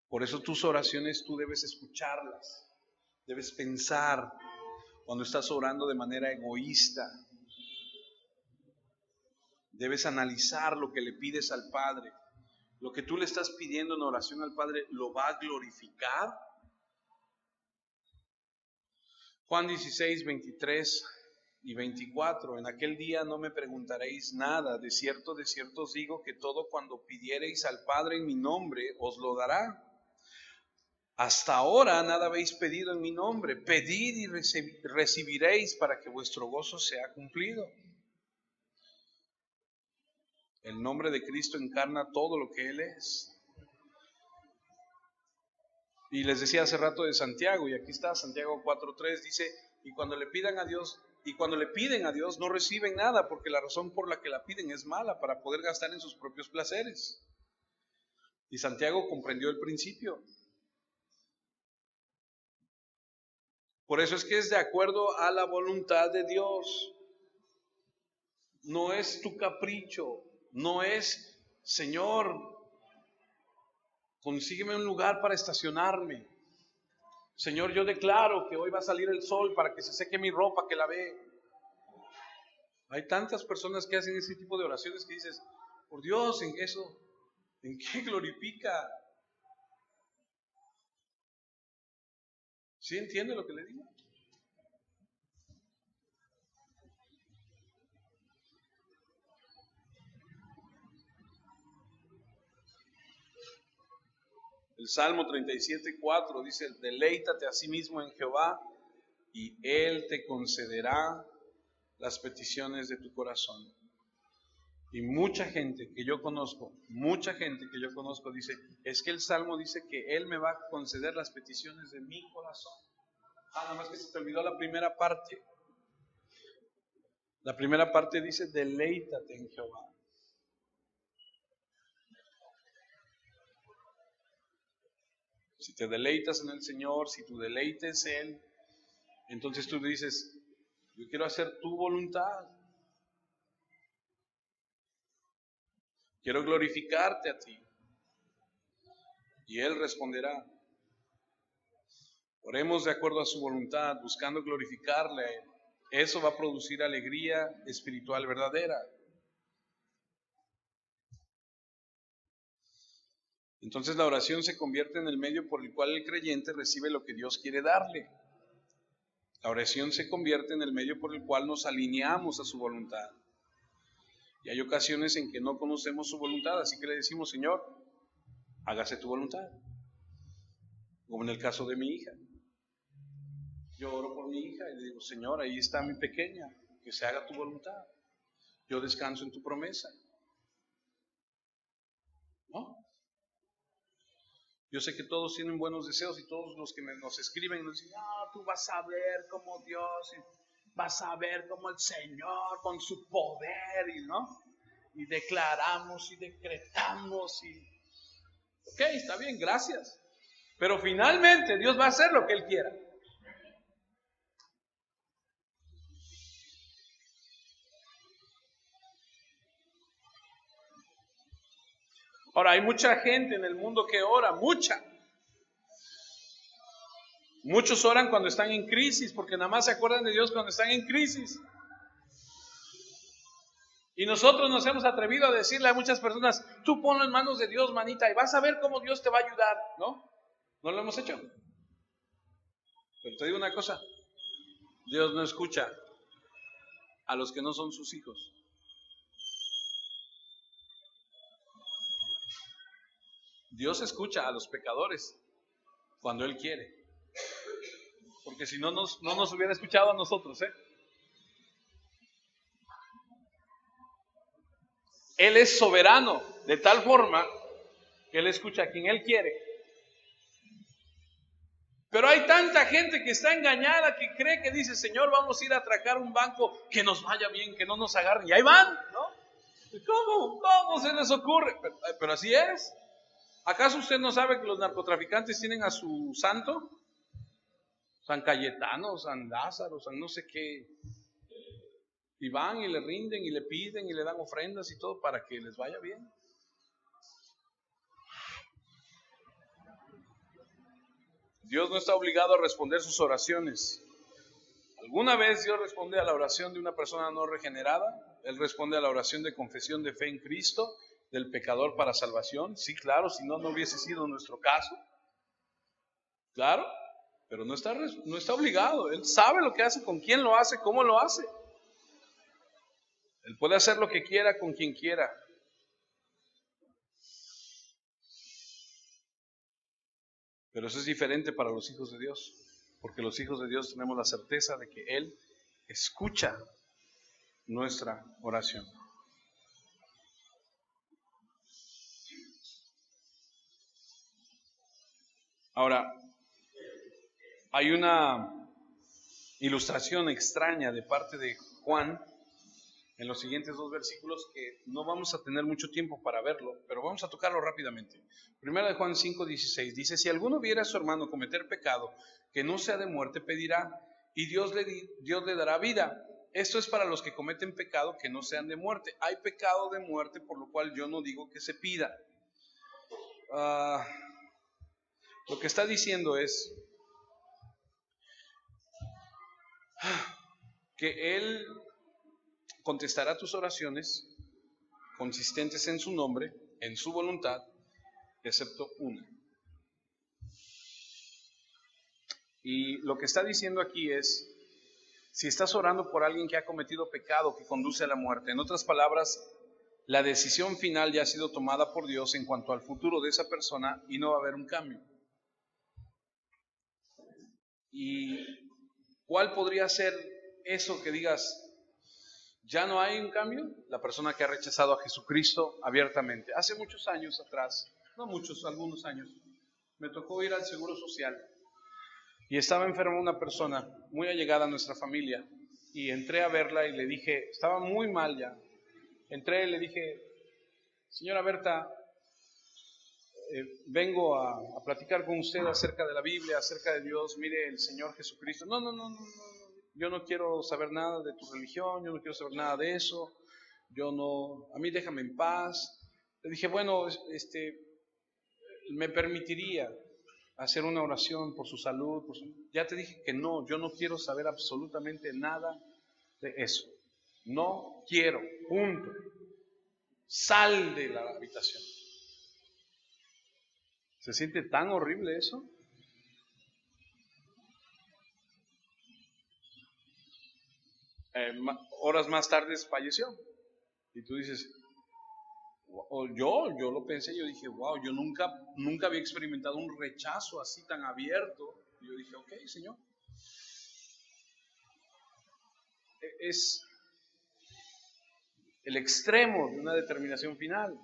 Por eso tus oraciones tú debes escucharlas, debes pensar, cuando estás orando de manera egoísta. Debes analizar lo que le pides al Padre. Lo que tú le estás pidiendo en oración al Padre, ¿lo va a glorificar? Juan 16, 23 y 24. En aquel día no me preguntaréis nada. De cierto os digo que todo cuando pidiereis al Padre en mi nombre, os lo dará. Hasta ahora nada habéis pedido en mi nombre. Pedid y recibiréis para que vuestro gozo sea cumplido. El nombre de Cristo encarna todo lo que Él es. Y les decía hace rato de Santiago, y aquí está Santiago 4:3, dice, y cuando le piden a Dios no reciben nada, porque la razón por la que la piden es mala, para poder gastar en sus propios placeres. Y Santiago comprendió el principio. Por eso es que es de acuerdo a la voluntad de Dios. No es tu capricho, no es, Señor, consígueme un lugar para estacionarme. Señor, yo declaro que hoy va a salir el sol para que se seque mi ropa, que la ve. Hay tantas personas que hacen ese tipo de oraciones que dices, por Dios, ¿en qué glorifica? ¿Sí entiende lo que le digo? El Salmo 37:4 dice, deleítate a sí mismo en Jehová y Él te concederá las peticiones de tu corazón. Y mucha gente que yo conozco dice, es que el Salmo dice que Él me va a conceder las peticiones de mi corazón. Nada más que se te olvidó la primera parte. La primera parte dice, deleítate en Jehová. Si te deleitas en el Señor, si tu deleite es Él, entonces tú dices, yo quiero hacer tu voluntad. Quiero glorificarte a ti. Y Él responderá. Oremos de acuerdo a su voluntad, buscando glorificarle a Él. Eso va a producir alegría espiritual verdadera. Entonces la oración se convierte en el medio por el cual el creyente recibe lo que Dios quiere darle. La oración se convierte en el medio por el cual nos alineamos a su voluntad. Y hay ocasiones en que no conocemos su voluntad, así que le decimos, Señor, hágase tu voluntad. Como en el caso de mi hija. Yo oro por mi hija y le digo, Señor, ahí está mi pequeña, que se haga tu voluntad. Yo descanso en tu promesa. ¿No? Yo sé que todos tienen buenos deseos y todos los que nos escriben nos dicen, tú vas a ver cómo Dios, vas a ver cómo el Señor con su poder, y declaramos y decretamos ok, está bien, gracias. Pero finalmente Dios va a hacer lo que Él quiera. Ahora, hay mucha gente en el mundo que ora, Muchos oran cuando están en crisis, porque nada más se acuerdan de Dios cuando están en crisis. Y nosotros nos hemos atrevido a decirle a muchas personas, tú ponlo en manos de Dios, manita, y vas a ver cómo Dios te va a ayudar, ¿no? ¿No lo hemos hecho? Pero te digo una cosa, Dios no escucha a los que no son sus hijos. Dios escucha a los pecadores cuando Él quiere. Porque si no nos hubiera escuchado a nosotros, Él es soberano de tal forma que Él escucha a quien Él quiere. Pero hay tanta gente que está engañada, que cree que dice, Señor, vamos a ir a atracar un banco, que nos vaya bien, que no nos agarren. Y ahí van, ¿no? ¿Cómo se les ocurre? Pero así es. ¿Acaso usted no sabe que los narcotraficantes tienen a su santo? San Cayetano, San Lázaro, San no sé qué. Y van y le rinden y le piden y le dan ofrendas y todo para que les vaya bien. Dios no está obligado a responder sus oraciones. ¿Alguna vez Dios responde a la oración de una persona no regenerada? Él responde a la oración de confesión de fe en Cristo, del pecador para salvación. Sí, claro, si no, no hubiese sido nuestro caso. Claro, pero no está obligado. Él sabe lo que hace, con quién lo hace, cómo lo hace. Él puede hacer lo que quiera con quien quiera. Pero eso es diferente para los hijos de Dios, porque los hijos de Dios tenemos la certeza de que Él escucha nuestra oración. Ahora, hay una ilustración extraña de parte de Juan en los siguientes 2 versículos que no vamos a tener mucho tiempo para verlo, pero vamos a tocarlo rápidamente. Primera de Juan 5:16 dice: si alguno viera a su hermano cometer pecado que no sea de muerte, pedirá, y Dios le dará vida. Esto es para los que cometen pecado que no sean de muerte. Hay pecado de muerte, por lo cual yo no digo que se pida. Lo que está diciendo es que Él contestará tus oraciones consistentes en su nombre, en su voluntad, excepto una. Y lo que está diciendo aquí es, si estás orando por alguien que ha cometido pecado que conduce a la muerte, en otras palabras, la decisión final ya ha sido tomada por Dios en cuanto al futuro de esa persona y no va a haber un cambio. ¿Y cuál podría ser eso que digas, ya no hay un cambio? La persona que ha rechazado a Jesucristo abiertamente. Hace muchos años atrás, no muchos, algunos años, me tocó ir al Seguro Social y estaba enferma una persona muy allegada a nuestra familia y entré a verla y le dije, estaba muy mal ya, entré y le dije, señora Berta, vengo a platicar con usted acerca de la Biblia, acerca de Dios, mire el Señor Jesucristo. No, yo no quiero saber nada de tu religión, yo no quiero saber nada de eso, a mí déjame en paz. Le dije, bueno, me permitiría hacer una oración por su salud. Ya te dije que no, yo no quiero saber absolutamente nada de eso. No quiero, punto. Sal de la habitación. ¿Se siente tan horrible eso? Horas más tarde falleció. Y tú dices, yo lo pensé, yo dije, wow, yo nunca había experimentado un rechazo así tan abierto. Y yo dije, ok, Señor. Es el extremo de una determinación final.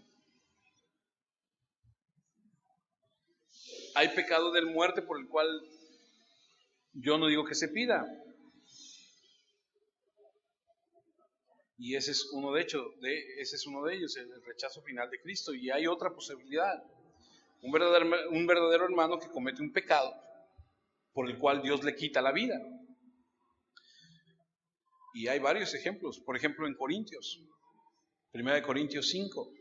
Hay pecado de muerte por el cual yo no digo que se pida. Y ese es uno de ellos, el rechazo final de Cristo. Y hay otra posibilidad. Un verdadero hermano que comete un pecado por el cual Dios le quita la vida. Y hay varios ejemplos. Por ejemplo, en Corintios, 1 Corintios 5.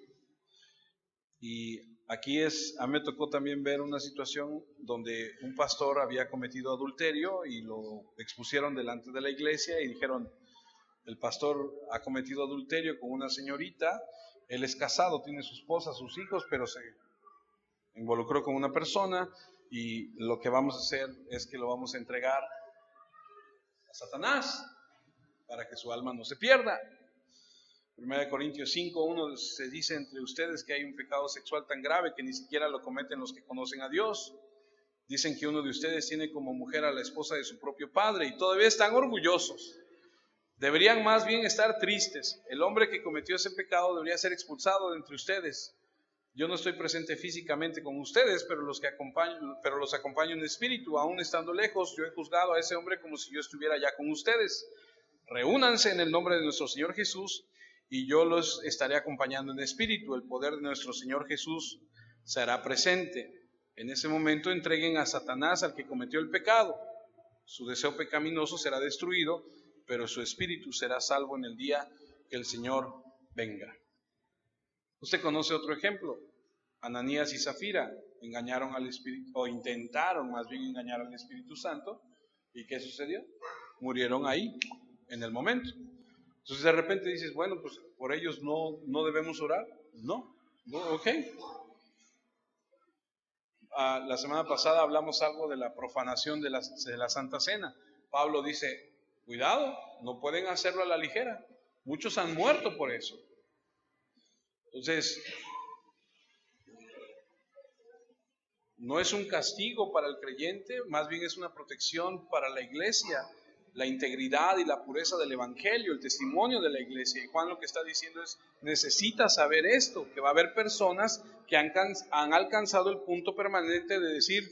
Y aquí a mí me tocó también ver una situación donde un pastor había cometido adulterio y lo expusieron delante de la iglesia y dijeron, el pastor ha cometido adulterio con una señorita, él es casado, tiene su esposa, sus hijos, pero se involucró con una persona y lo que vamos a hacer es que lo vamos a entregar a Satanás para que su alma no se pierda. 1 Corintios 5:1 se dice entre ustedes que hay un pecado sexual tan grave que ni siquiera lo cometen los que conocen a Dios. Dicen que uno de ustedes tiene como mujer a la esposa de su propio padre y todavía están orgullosos. Deberían más bien estar tristes. El hombre que cometió ese pecado debería ser expulsado de entre ustedes. Yo no estoy presente físicamente con ustedes, pero los acompaño en espíritu. Aún estando lejos, yo he juzgado a ese hombre como si yo estuviera ya con ustedes. Reúnanse en el nombre de nuestro Señor Jesús y yo los estaré acompañando en espíritu. El poder de nuestro Señor Jesús será presente. En ese momento entreguen a Satanás al que cometió el pecado. Su deseo pecaminoso será destruido, pero su espíritu será salvo en el día que el Señor venga. Usted conoce otro ejemplo. Ananías y Zafira engañaron al Espíritu, o intentaron más bien engañar al Espíritu Santo. ¿Y qué sucedió? murieron ahí, en el momento. Entonces de repente dices, bueno, pues por ellos no debemos orar. No, ok. La semana pasada hablamos algo de la profanación de la Santa Cena. Pablo dice, cuidado, no pueden hacerlo a la ligera. Muchos han muerto por eso. Entonces, no es un castigo para el creyente, más bien es una protección para la iglesia, la integridad y la pureza del evangelio, el testimonio de la iglesia. Y Juan lo que está diciendo es, necesitas saber esto, que va a haber personas que han alcanzado el punto permanente de decir,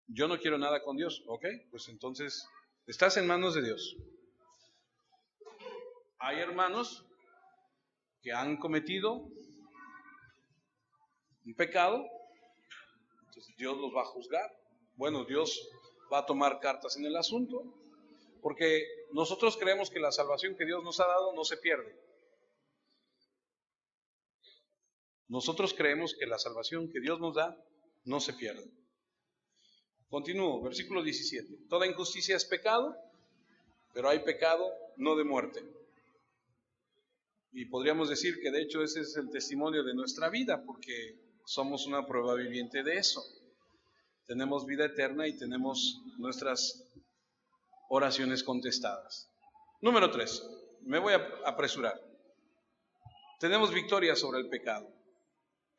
yo no quiero nada con Dios. Ok, pues entonces estás en manos de Dios. Hay hermanos que han cometido un pecado, entonces Dios los va a juzgar. Bueno, Dios va a tomar cartas en el asunto, porque nosotros creemos que la salvación que Dios nos ha dado no se pierde. Nosotros creemos que la salvación que Dios nos da no se pierde. Continúo, versículo 17. Toda injusticia es pecado, pero hay pecado no de muerte. Y podríamos decir que de hecho ese es el testimonio de nuestra vida, porque somos una prueba viviente de eso. Tenemos vida eterna y tenemos nuestras oraciones contestadas. Número 3, me voy a apresurar. Tenemos victoria sobre el pecado.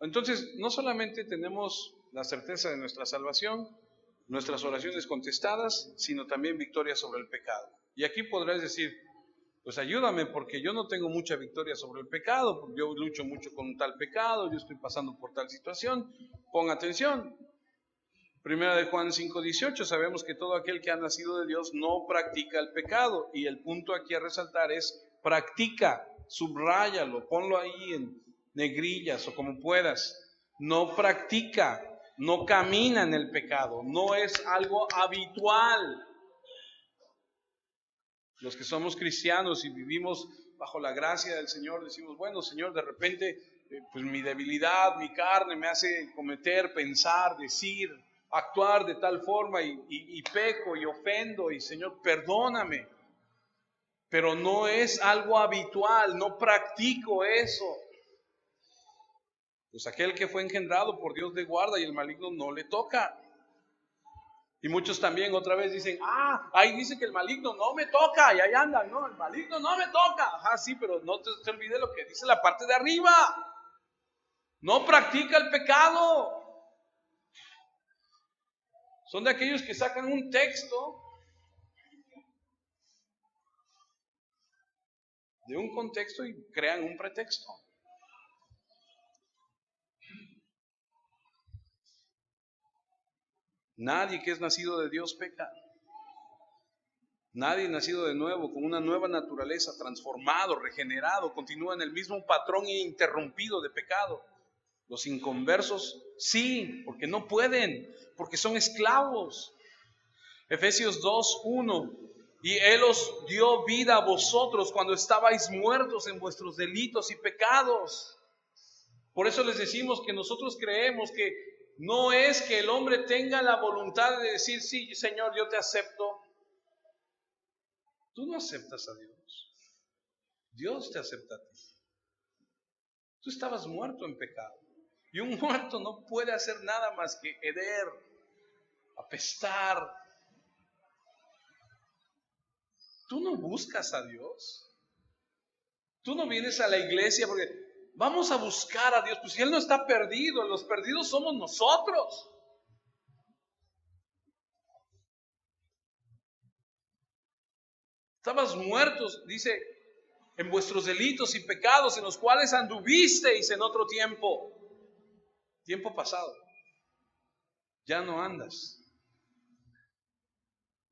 Entonces, no solamente tenemos la certeza de nuestra salvación, nuestras oraciones contestadas, sino también victoria sobre el pecado. Y aquí podrás decir, pues ayúdame porque yo no tengo mucha victoria sobre el pecado, porque yo lucho mucho con tal pecado, yo estoy pasando por tal situación. Pon atención. Primera de Juan 5:18, sabemos que todo aquel que ha nacido de Dios no practica el pecado. Y el punto aquí a resaltar es practica, subráyalo, ponlo ahí en negrillas o como puedas. No practica, no camina en el pecado, no es algo habitual. Los que somos cristianos y vivimos bajo la gracia del Señor, decimos, bueno, Señor, de repente, pues mi debilidad, mi carne me hace cometer, pensar, decir, actuar de tal forma y peco y ofendo y Señor, perdóname. Pero no es algo habitual, no practico eso. Pues aquel que fue engendrado por Dios le guarda y el maligno no le toca. Y muchos también otra vez dicen, ahí dice que el maligno no me toca, y ahí andan, no, el maligno no me toca. Ajá, sí, pero no te olvides lo que dice la parte de arriba. No practica el pecado. Son de aquellos que sacan un texto de un contexto y crean un pretexto. Nadie que es nacido de Dios peca. Nadie nacido de nuevo, con una nueva naturaleza, transformado, regenerado, continúa en el mismo patrón ininterrumpido de pecado. Los inconversos sí, porque no pueden, porque son esclavos. Efesios 2:1, y Él os dio vida a vosotros cuando estabais muertos en vuestros delitos y pecados. Por eso les decimos que nosotros creemos que no es que el hombre tenga la voluntad de decir, sí, Señor, yo te acepto. Tú no aceptas a Dios. Dios te acepta a ti. Tú estabas muerto en pecado. Y un muerto no puede hacer nada más que heder, apestar. Tú no buscas a Dios. Tú no vienes a la iglesia porque vamos a buscar a Dios. Pues si Él no está perdido, los perdidos somos nosotros. Estabas muertos, dice, en vuestros delitos y pecados en los cuales anduvisteis en otro tiempo pasado. Ya no andas.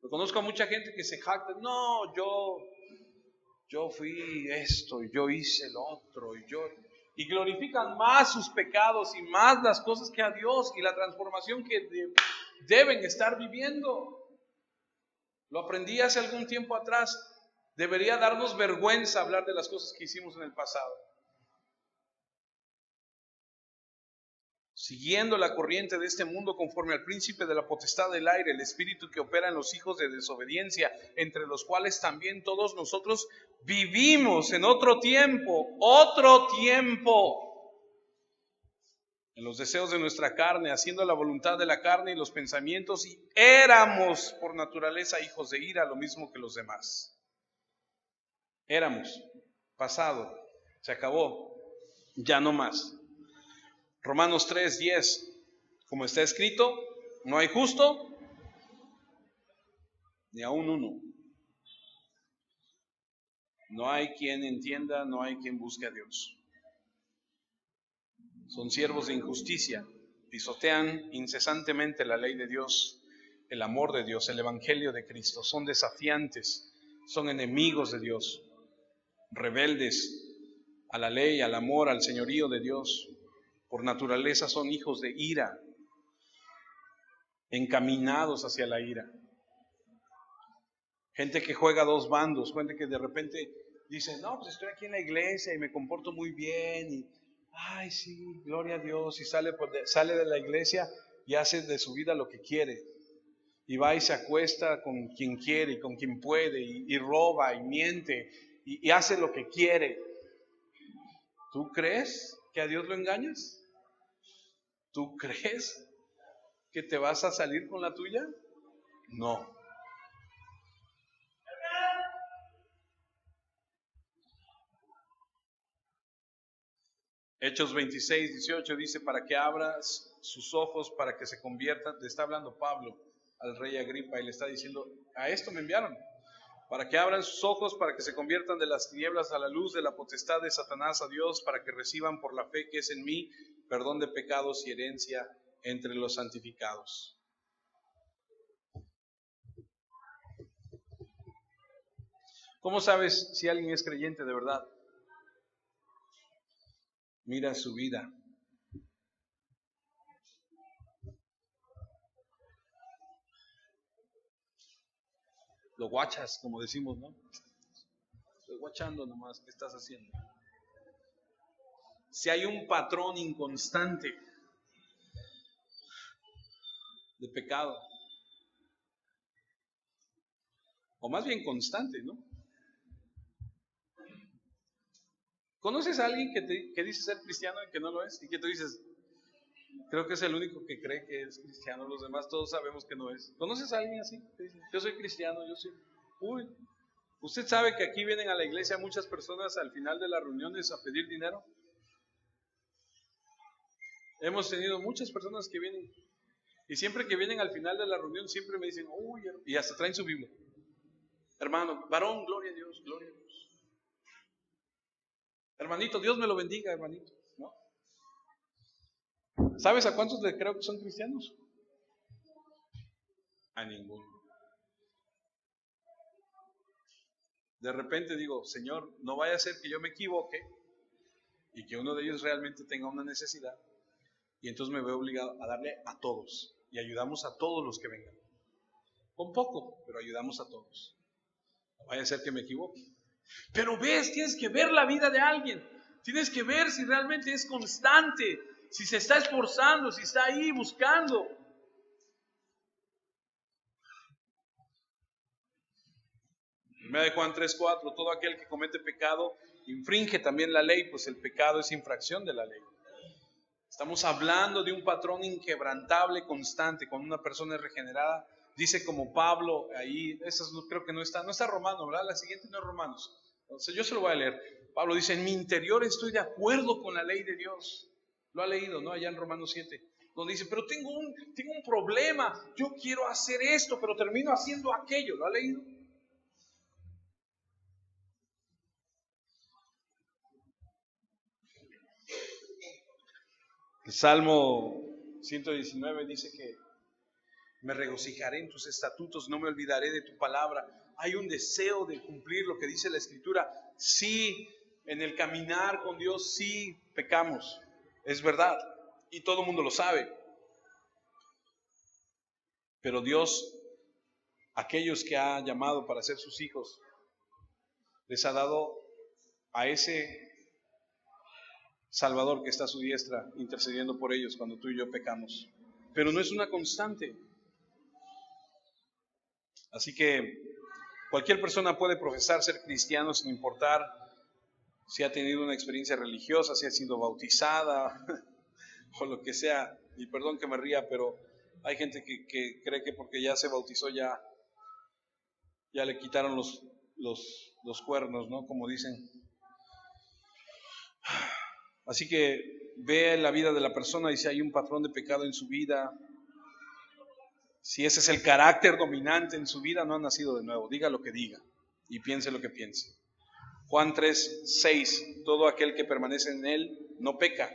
Yo conozco a mucha gente que se jacta, no, yo fui esto, y yo hice el otro, y glorifican más sus pecados y más las cosas que a Dios y la transformación que deben estar viviendo. Lo aprendí hace algún tiempo atrás. Debería darnos vergüenza hablar de las cosas que hicimos en el pasado. siguiendo la corriente de este mundo conforme al príncipe de la potestad del aire, el espíritu que opera en los hijos de desobediencia, entre los cuales también todos nosotros vivimos en otro tiempo, en los deseos de nuestra carne, haciendo la voluntad de la carne y los pensamientos, y éramos por naturaleza hijos de ira, lo mismo que los demás. Éramos, pasado, se acabó, ya no más. Romanos 3:10, como está escrito, no hay justo, ni aún uno. No hay quien entienda, no hay quien busque a Dios. Son siervos de injusticia, pisotean incesantemente la ley de Dios, el amor de Dios, el evangelio de Cristo. Son desafiantes, son enemigos de Dios, rebeldes a la ley, al amor, al señorío de Dios. Por naturaleza son hijos de ira, encaminados hacia la ira. Gente que juega a dos bandos, gente que de repente dice, no, pues estoy aquí en la iglesia y me comporto muy bien y ay, sí, gloria a Dios, y sale de la iglesia y hace de su vida lo que quiere, y va y se acuesta con quien quiere y con quien puede, y roba y miente, y hace lo que quiere. ¿Tú crees que a Dios lo engañas? ¿Tú crees que te vas a salir con la tuya? No. Hechos 26:18 dice, para que abras sus ojos, para que se conviertan. Le está hablando Pablo al rey Agripa y le está diciendo, a esto me enviaron, para que abran sus ojos, para que se conviertan de las tinieblas a la luz, de la potestad de Satanás a Dios, para que reciban por la fe que es en mí perdón de pecados y herencia entre los santificados. ¿Cómo sabes si alguien es creyente de verdad? Mira su vida. Lo guachas, como decimos, ¿no? Estoy guachando nomás, ¿qué estás haciendo? Si hay un patrón inconstante de pecado, o más bien constante, ¿no? ¿Conoces a alguien que dice ser cristiano y que no lo es? Y que tú dices, creo que es el único que cree que es cristiano, los demás todos sabemos que no es. ¿Conoces a alguien así? Que dice, yo soy cristiano, yo soy... Uy, ¿usted sabe que aquí vienen a la iglesia muchas personas al final de las reuniones a pedir dinero? Hemos tenido muchas personas que vienen, y siempre que vienen al final de la reunión, siempre me dicen, uy, y hasta traen su Biblia. Hermano, varón, gloria a Dios, gloria a Dios. Hermanito, Dios me lo bendiga, hermanito, ¿no? ¿Sabes a cuántos le creo que son cristianos? A ninguno. De repente digo, Señor, no vaya a ser que yo me equivoque y que uno de ellos realmente tenga una necesidad, y entonces me veo obligado a darle a todos, y ayudamos a todos los que vengan. Con poco, pero ayudamos a todos. No vaya a ser que me equivoque. Pero ves, tienes que ver la vida de alguien. Tienes que ver si realmente es constante, si se está esforzando, si está ahí buscando. Primera de Juan 3:4, todo aquel que comete pecado infringe también la ley, pues el pecado es infracción de la ley. Estamos hablando de un patrón inquebrantable, constante, con una persona regenerada. Dice como Pablo, ahí, esas creo que no está Romano, ¿verdad? La siguiente no es Romanos. Entonces yo se lo voy a leer. Pablo dice, en mi interior estoy de acuerdo con la ley de Dios. Lo ha leído, ¿no? Allá en Romanos 7, donde dice, pero tengo un problema, yo quiero hacer esto, pero termino haciendo aquello. ¿Lo ha leído? El Salmo 119 dice que me regocijaré en tus estatutos, no me olvidaré de tu palabra. Hay un deseo de cumplir lo que dice la Escritura. Sí, en el caminar con Dios, sí pecamos, es verdad, y todo el mundo lo sabe. Pero Dios, aquellos que ha llamado para ser sus hijos, les ha dado a ese Salvador que está a su diestra intercediendo por ellos cuando tú y yo pecamos. Pero no es una constante. Así que cualquier persona puede profesar ser cristiano sin importar si ha tenido una experiencia religiosa, si ha sido bautizada o lo que sea. Y perdón que me ría, pero hay gente que cree que porque ya se bautizó ya le quitaron los cuernos, ¿no? Como dicen. Así que ve la vida de la persona y si hay un patrón de pecado en su vida, si ese es el carácter dominante en su vida, no ha nacido de nuevo. Diga lo que diga y piense lo que piense. Juan 3:6, todo aquel que permanece en él no peca.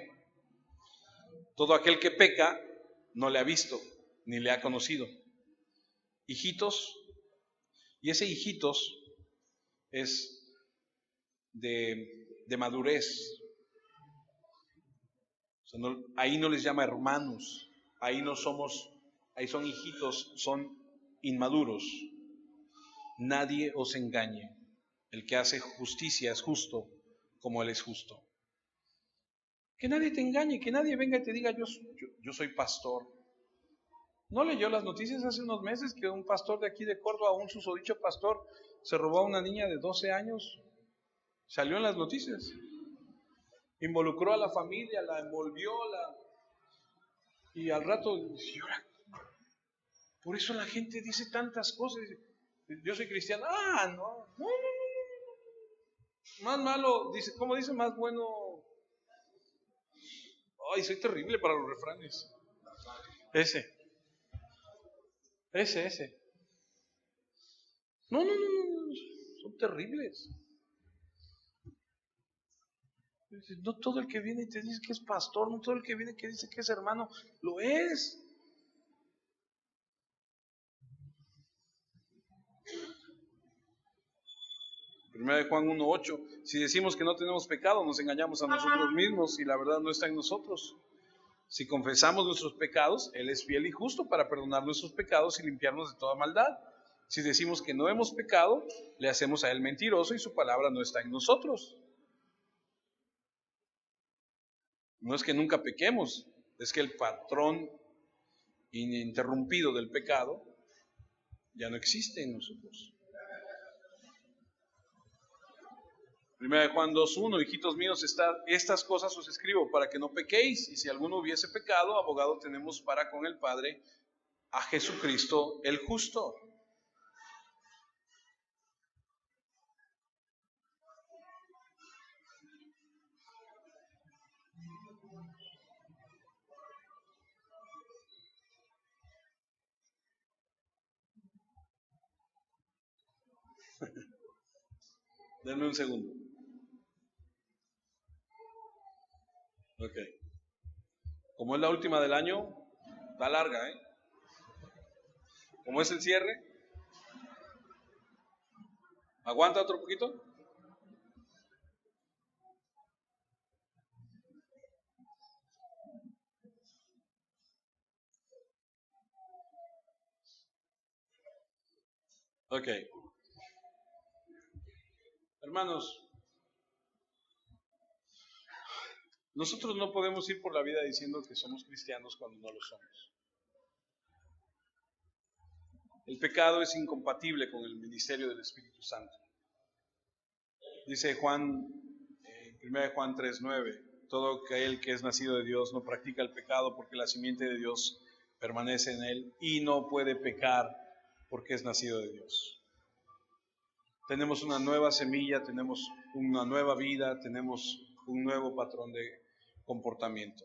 Todo aquel que peca no le ha visto ni le ha conocido. Hijitos, y ese hijitos es de madurez. O sea, ahí no les llama hermanos, ahí son hijitos, son inmaduros. Nadie os engañe. El que hace justicia es justo como Él es justo. Que nadie te engañe, que nadie venga y te diga yo soy pastor. ¿No leyó las noticias hace unos meses que un pastor de aquí de Córdoba, un susodicho pastor, se robó a una niña de 12 años? Salió en las noticias. Involucró a la familia, la envolvió, y al rato, por eso la gente dice tantas cosas. Yo soy cristiano. No. Más malo, dice, ¿cómo dice? Más bueno. Ay, soy terrible para los refranes. Ese. No, son terribles. No todo el que viene y te dice que es pastor, no todo el que viene que dice que es hermano, lo es. Primera de Juan 1:8, si decimos que no tenemos pecado, nos engañamos a nosotros mismos y la verdad no está en nosotros. Si confesamos nuestros pecados, Él es fiel y justo para perdonar nuestros pecados y limpiarnos de toda maldad. Si decimos que no hemos pecado, le hacemos a Él mentiroso y su palabra no está en nosotros. No es que nunca pequemos, es que el patrón ininterrumpido del pecado ya no existe en nosotros. Primera de Juan 2:1, hijitos míos, estas cosas os escribo para que no pequéis, y si alguno hubiese pecado, abogado tenemos para con el Padre, a Jesucristo el justo. Denme un segundo. Ok. Como es la última del año, está larga, ¿eh? Como es el cierre, ¿aguanta otro poquito? Ok. Hermanos, nosotros no podemos ir por la vida diciendo que somos cristianos cuando no lo somos. El pecado es incompatible con el ministerio del Espíritu Santo. Dice Juan, 1 Juan 3:9, todo aquel que es nacido de Dios no practica el pecado porque la simiente de Dios permanece en él y no puede pecar porque es nacido de Dios. Tenemos una nueva semilla, tenemos una nueva vida, tenemos un nuevo patrón de comportamiento.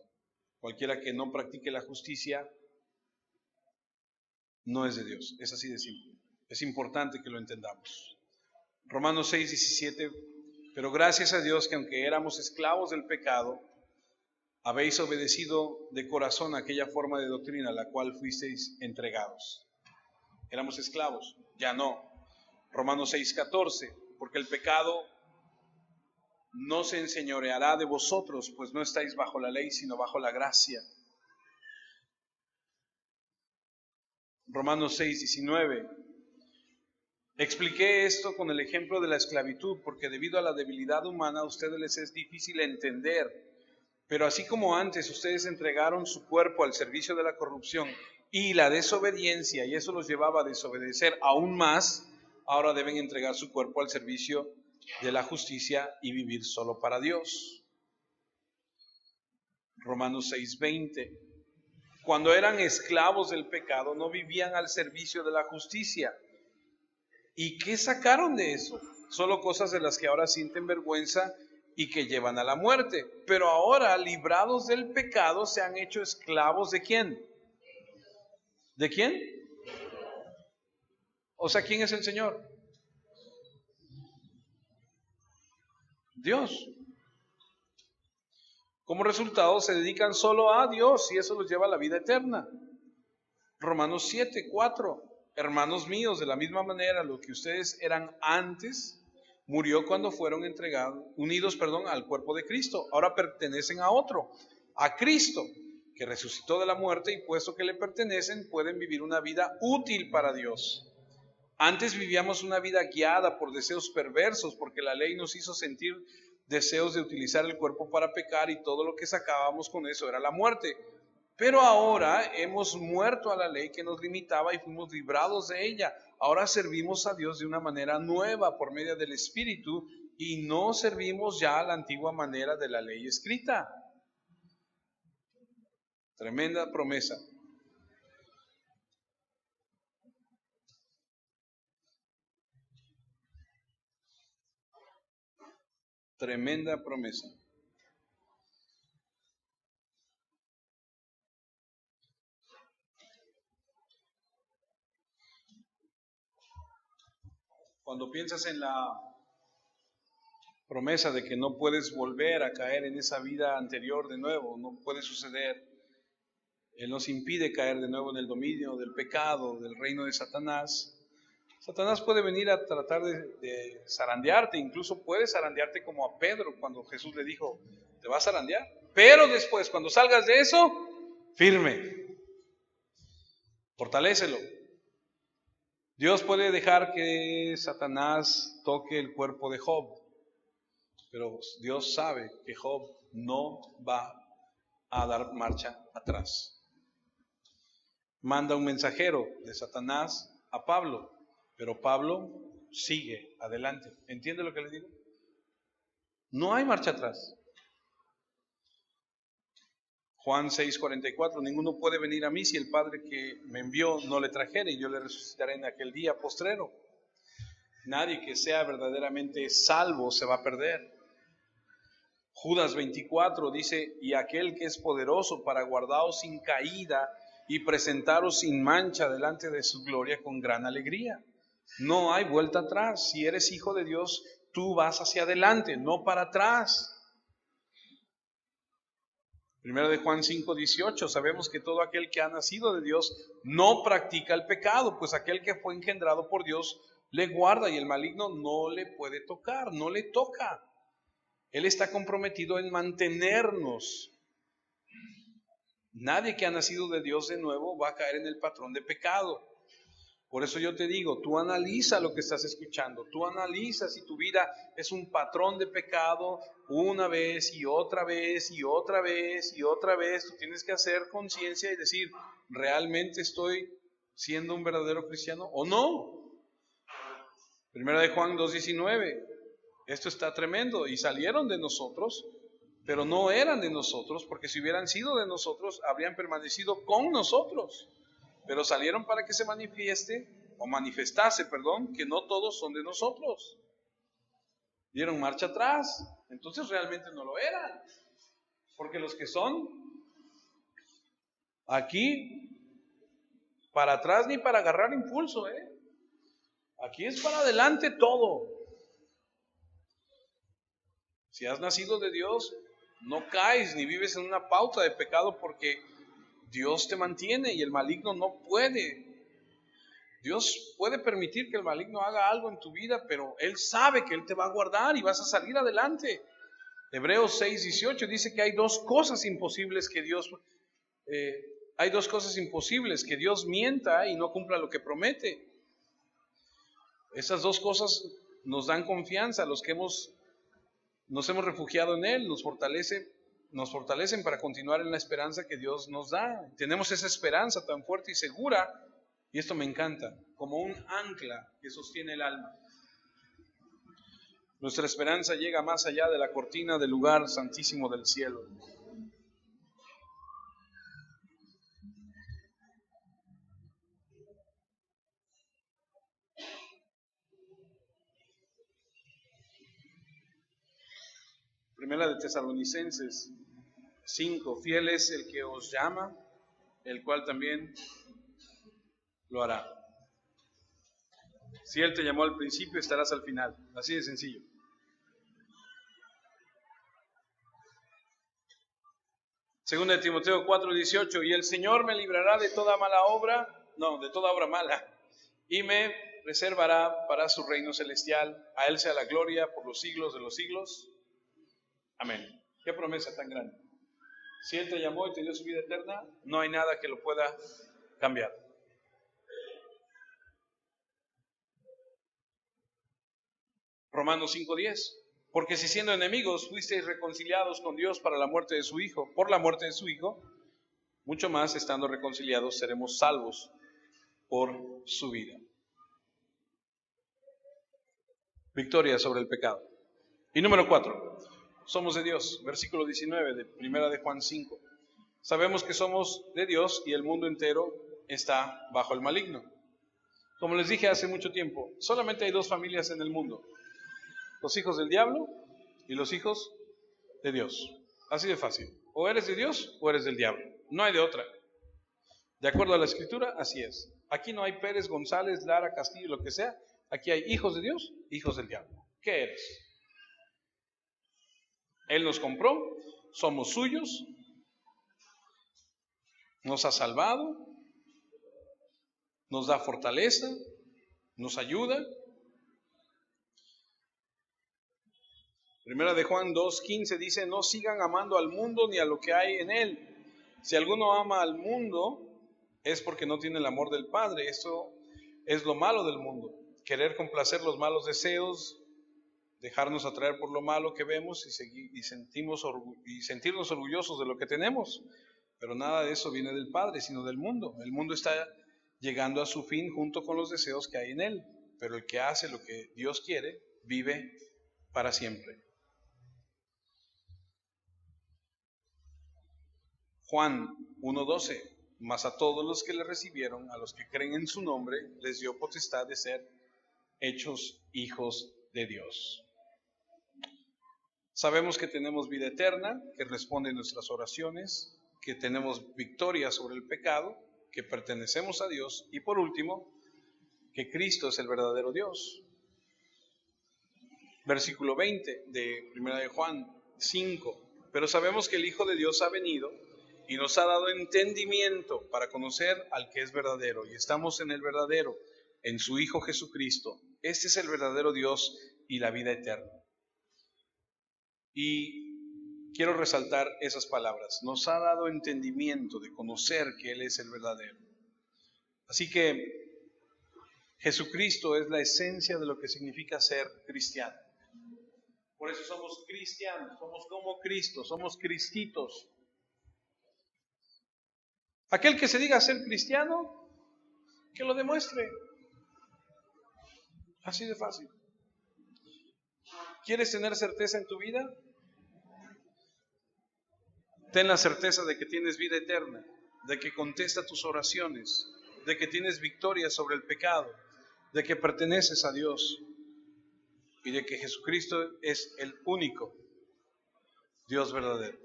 Cualquiera que no practique la justicia no es de Dios. Es así de simple. Es importante que lo entendamos. Romanos 6:17, pero gracias a Dios que aunque éramos esclavos del pecado, habéis obedecido de corazón aquella forma de doctrina a la cual fuisteis entregados. Éramos esclavos, ya no. Romanos 6:14, porque el pecado no se enseñoreará de vosotros, pues no estáis bajo la ley, sino bajo la gracia. Romanos 6:19, expliqué esto con el ejemplo de la esclavitud, porque debido a la debilidad humana a ustedes les es difícil entender, Pero así como antes ustedes entregaron su cuerpo al servicio de la corrupción y la desobediencia, y eso los llevaba a desobedecer aún más, ahora deben entregar su cuerpo al servicio de la justicia y vivir solo para Dios. Romanos 6:20. Cuando eran esclavos del pecado, no vivían al servicio de la justicia. ¿Y qué sacaron de eso? Solo cosas de las que ahora sienten vergüenza y que llevan a la muerte. Pero ahora, librados del pecado, se han hecho esclavos ¿de quién? ¿De quién? O sea, ¿quién es el Señor? Dios. Como resultado, se dedican solo a Dios y eso los lleva a la vida eterna. Romanos 7:4. Hermanos míos, de la misma manera, lo que ustedes eran antes, murió cuando fueron unidos al cuerpo de Cristo. Ahora pertenecen a otro, a Cristo, que resucitó de la muerte, y puesto que le pertenecen, pueden vivir una vida útil para Dios. Antes vivíamos una vida guiada por deseos perversos, porque la ley nos hizo sentir deseos de utilizar el cuerpo para pecar, y todo lo que sacábamos con eso era la muerte. Pero ahora hemos muerto a la ley que nos limitaba y fuimos librados de ella. Ahora servimos a Dios de una manera nueva por medio del Espíritu y no servimos ya a la antigua manera de la ley escrita. Tremenda promesa. Tremenda promesa. Cuando piensas en la promesa de que no puedes volver a caer en esa vida anterior de nuevo, no puede suceder. Él nos impide caer de nuevo en el dominio del pecado, del reino de Satanás. Satanás puede venir a tratar de zarandearte, incluso puede zarandearte como a Pedro cuando Jesús le dijo, te vas a zarandear. Pero después, cuando salgas de eso, firme, fortalécelo. Dios puede dejar que Satanás toque el cuerpo de Job, pero Dios sabe que Job no va a dar marcha atrás. Manda un mensajero de Satanás a Pablo, pero Pablo sigue adelante. ¿Entiende lo que le digo? No hay marcha atrás. Juan 6:44, ninguno puede venir a mí si el Padre que me envió no le trajere, y yo le resucitaré en aquel día postrero. Nadie que sea verdaderamente salvo se va a perder. Judas 24 dice, y aquel que es poderoso para guardaros sin caída y presentaros sin mancha delante de su gloria con gran alegría. No hay vuelta atrás. Si eres hijo de Dios, tú vas hacia adelante, no para atrás. Primero de Juan 5:18, sabemos que todo aquel que ha nacido de Dios no practica el pecado, pues aquel que fue engendrado por Dios le guarda y el maligno no le puede tocar, no le toca. Él está comprometido en mantenernos. Nadie que ha nacido de Dios de nuevo va a caer en el patrón de pecado. Por eso yo te digo, tú analiza lo que estás escuchando, tú analiza si tu vida es un patrón de pecado una vez y otra vez y otra vez y otra vez. Tú tienes que hacer conciencia y decir, ¿realmente estoy siendo un verdadero cristiano o no? Primera de Juan 2:19, esto está tremendo, y salieron de nosotros, pero no eran de nosotros, porque si hubieran sido de nosotros, habrían permanecido con nosotros. Pero salieron para que se manifestase, que no todos son de nosotros. Dieron marcha atrás, entonces realmente no lo eran. Porque los que son aquí, para atrás ni para agarrar impulso, aquí es para adelante todo. Si has nacido de Dios, no caes ni vives en una pauta de pecado, porque Dios te mantiene y el maligno no puede. Dios puede permitir que el maligno haga algo en tu vida, pero Él sabe que Él te va a guardar y vas a salir adelante. Hebreos 6:18 dice que hay dos cosas imposibles que Dios mienta y no cumpla lo que promete. Esas dos cosas nos dan confianza, los que nos hemos refugiado en Él, nos fortalece nos fortalecen para continuar en la esperanza que Dios nos da. Tenemos esa esperanza tan fuerte y segura, y esto me encanta, como un ancla que sostiene el alma. Nuestra esperanza llega más allá de la cortina del lugar santísimo del cielo. Primera de Tesalonicenses 5, fiel es el que os llama, el cual también lo hará. Si Él te llamó al principio, estarás al final. Así de sencillo. Segunda de Timoteo 4:18, y el Señor me librará de toda mala obra, de toda obra mala, y me reservará para su reino celestial. A Él sea la gloria por los siglos de los siglos. Amén. Qué promesa tan grande. Si Él te llamó y te dio su vida eterna, no hay nada que lo pueda cambiar. Romanos 5:10, porque si siendo enemigos fuisteis reconciliados con Dios para la muerte de su Hijo, por la muerte de su Hijo, mucho más estando reconciliados seremos salvos por su vida. Victoria sobre el pecado. Y número 4, somos de Dios. Versículo 19 de Primera de Juan 5. Sabemos que somos de Dios y el mundo entero está bajo el maligno. Como les dije hace mucho tiempo, solamente hay dos familias en el mundo: los hijos del diablo y los hijos de Dios. Así de fácil. O eres de Dios o eres del diablo. No hay de otra. De acuerdo a la Escritura, así es. Aquí no hay Pérez, González, Lara, Castillo, lo que sea. Aquí hay hijos de Dios, hijos del diablo. ¿Qué eres? Él nos compró, somos suyos, nos ha salvado, nos da fortaleza, nos ayuda. Primera de Juan 2:15 dice, no sigan amando al mundo ni a lo que hay en él. Si alguno ama al mundo, es porque no tiene el amor del Padre. Esto es lo malo del mundo, querer complacer los malos deseos, dejarnos atraer por lo malo que vemos y sentirnos orgullosos de lo que tenemos. Pero nada de eso viene del Padre, sino del mundo. El mundo está llegando a su fin junto con los deseos que hay en él. Pero el que hace lo que Dios quiere, vive para siempre. Juan 1:12, mas a todos los que le recibieron, a los que creen en su nombre, les dio potestad de ser hechos hijos de Dios. Sabemos que tenemos vida eterna, que responde a nuestras oraciones, que tenemos victoria sobre el pecado, que pertenecemos a Dios y por último, que Cristo es el verdadero Dios. Versículo 20 de 1 de Juan 5, pero sabemos que el Hijo de Dios ha venido y nos ha dado entendimiento para conocer al que es verdadero, y estamos en el verdadero, en su Hijo Jesucristo. Este es el verdadero Dios y la vida eterna. Y quiero resaltar esas palabras. Nos ha dado entendimiento de conocer que Él es el verdadero. Así que Jesucristo es la esencia de lo que significa ser cristiano. Por eso somos cristianos, somos como Cristo, somos cristitos. Aquel que se diga ser cristiano, que lo demuestre. Así de fácil. ¿Quieres tener certeza en tu vida? Ten la certeza de que tienes vida eterna, de que contesta tus oraciones, de que tienes victoria sobre el pecado, de que perteneces a Dios y de que Jesucristo es el único Dios verdadero.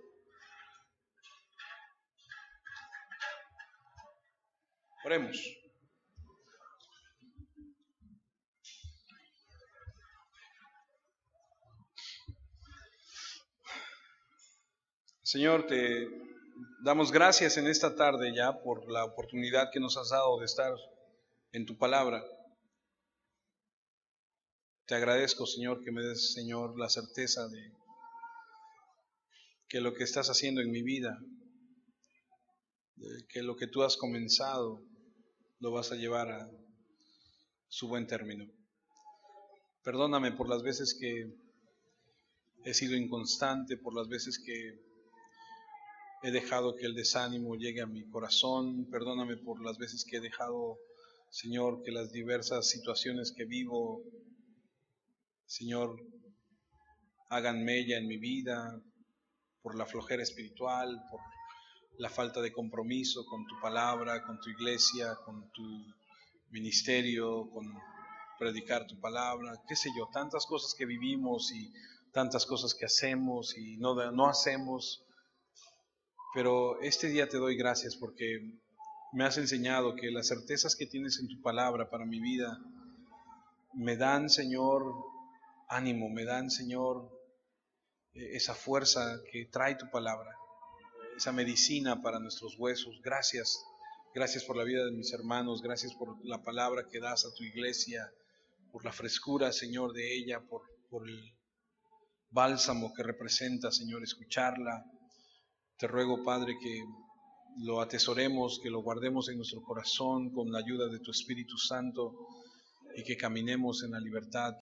Oremos. Señor, te damos gracias en esta tarde ya por la oportunidad que nos has dado de estar en tu palabra. Te agradezco, Señor, que me des, Señor, la certeza de que lo que estás haciendo en mi vida, de que lo que tú has comenzado, lo vas a llevar a su buen término. Perdóname por las veces que he sido inconstante, por las veces que he dejado que el desánimo llegue a mi corazón. Perdóname por las veces que he dejado, Señor, que las diversas situaciones que vivo, Señor, hagan mella en mi vida, por la flojera espiritual, por la falta de compromiso con tu palabra, con tu iglesia, con tu ministerio, con predicar tu palabra, qué sé yo, tantas cosas que vivimos y tantas cosas que hacemos y no hacemos. Pero este día te doy gracias porque me has enseñado que las certezas que tienes en tu palabra para mi vida me dan, Señor, ánimo, me dan, Señor, esa fuerza que trae tu palabra, esa medicina para nuestros huesos. Gracias, gracias por la vida de mis hermanos, gracias por la palabra que das a tu iglesia, por la frescura, Señor, de ella, por el bálsamo que representa, Señor, escucharla. Te ruego, Padre, que lo atesoremos, que lo guardemos en nuestro corazón con la ayuda de tu Espíritu Santo y que caminemos en la libertad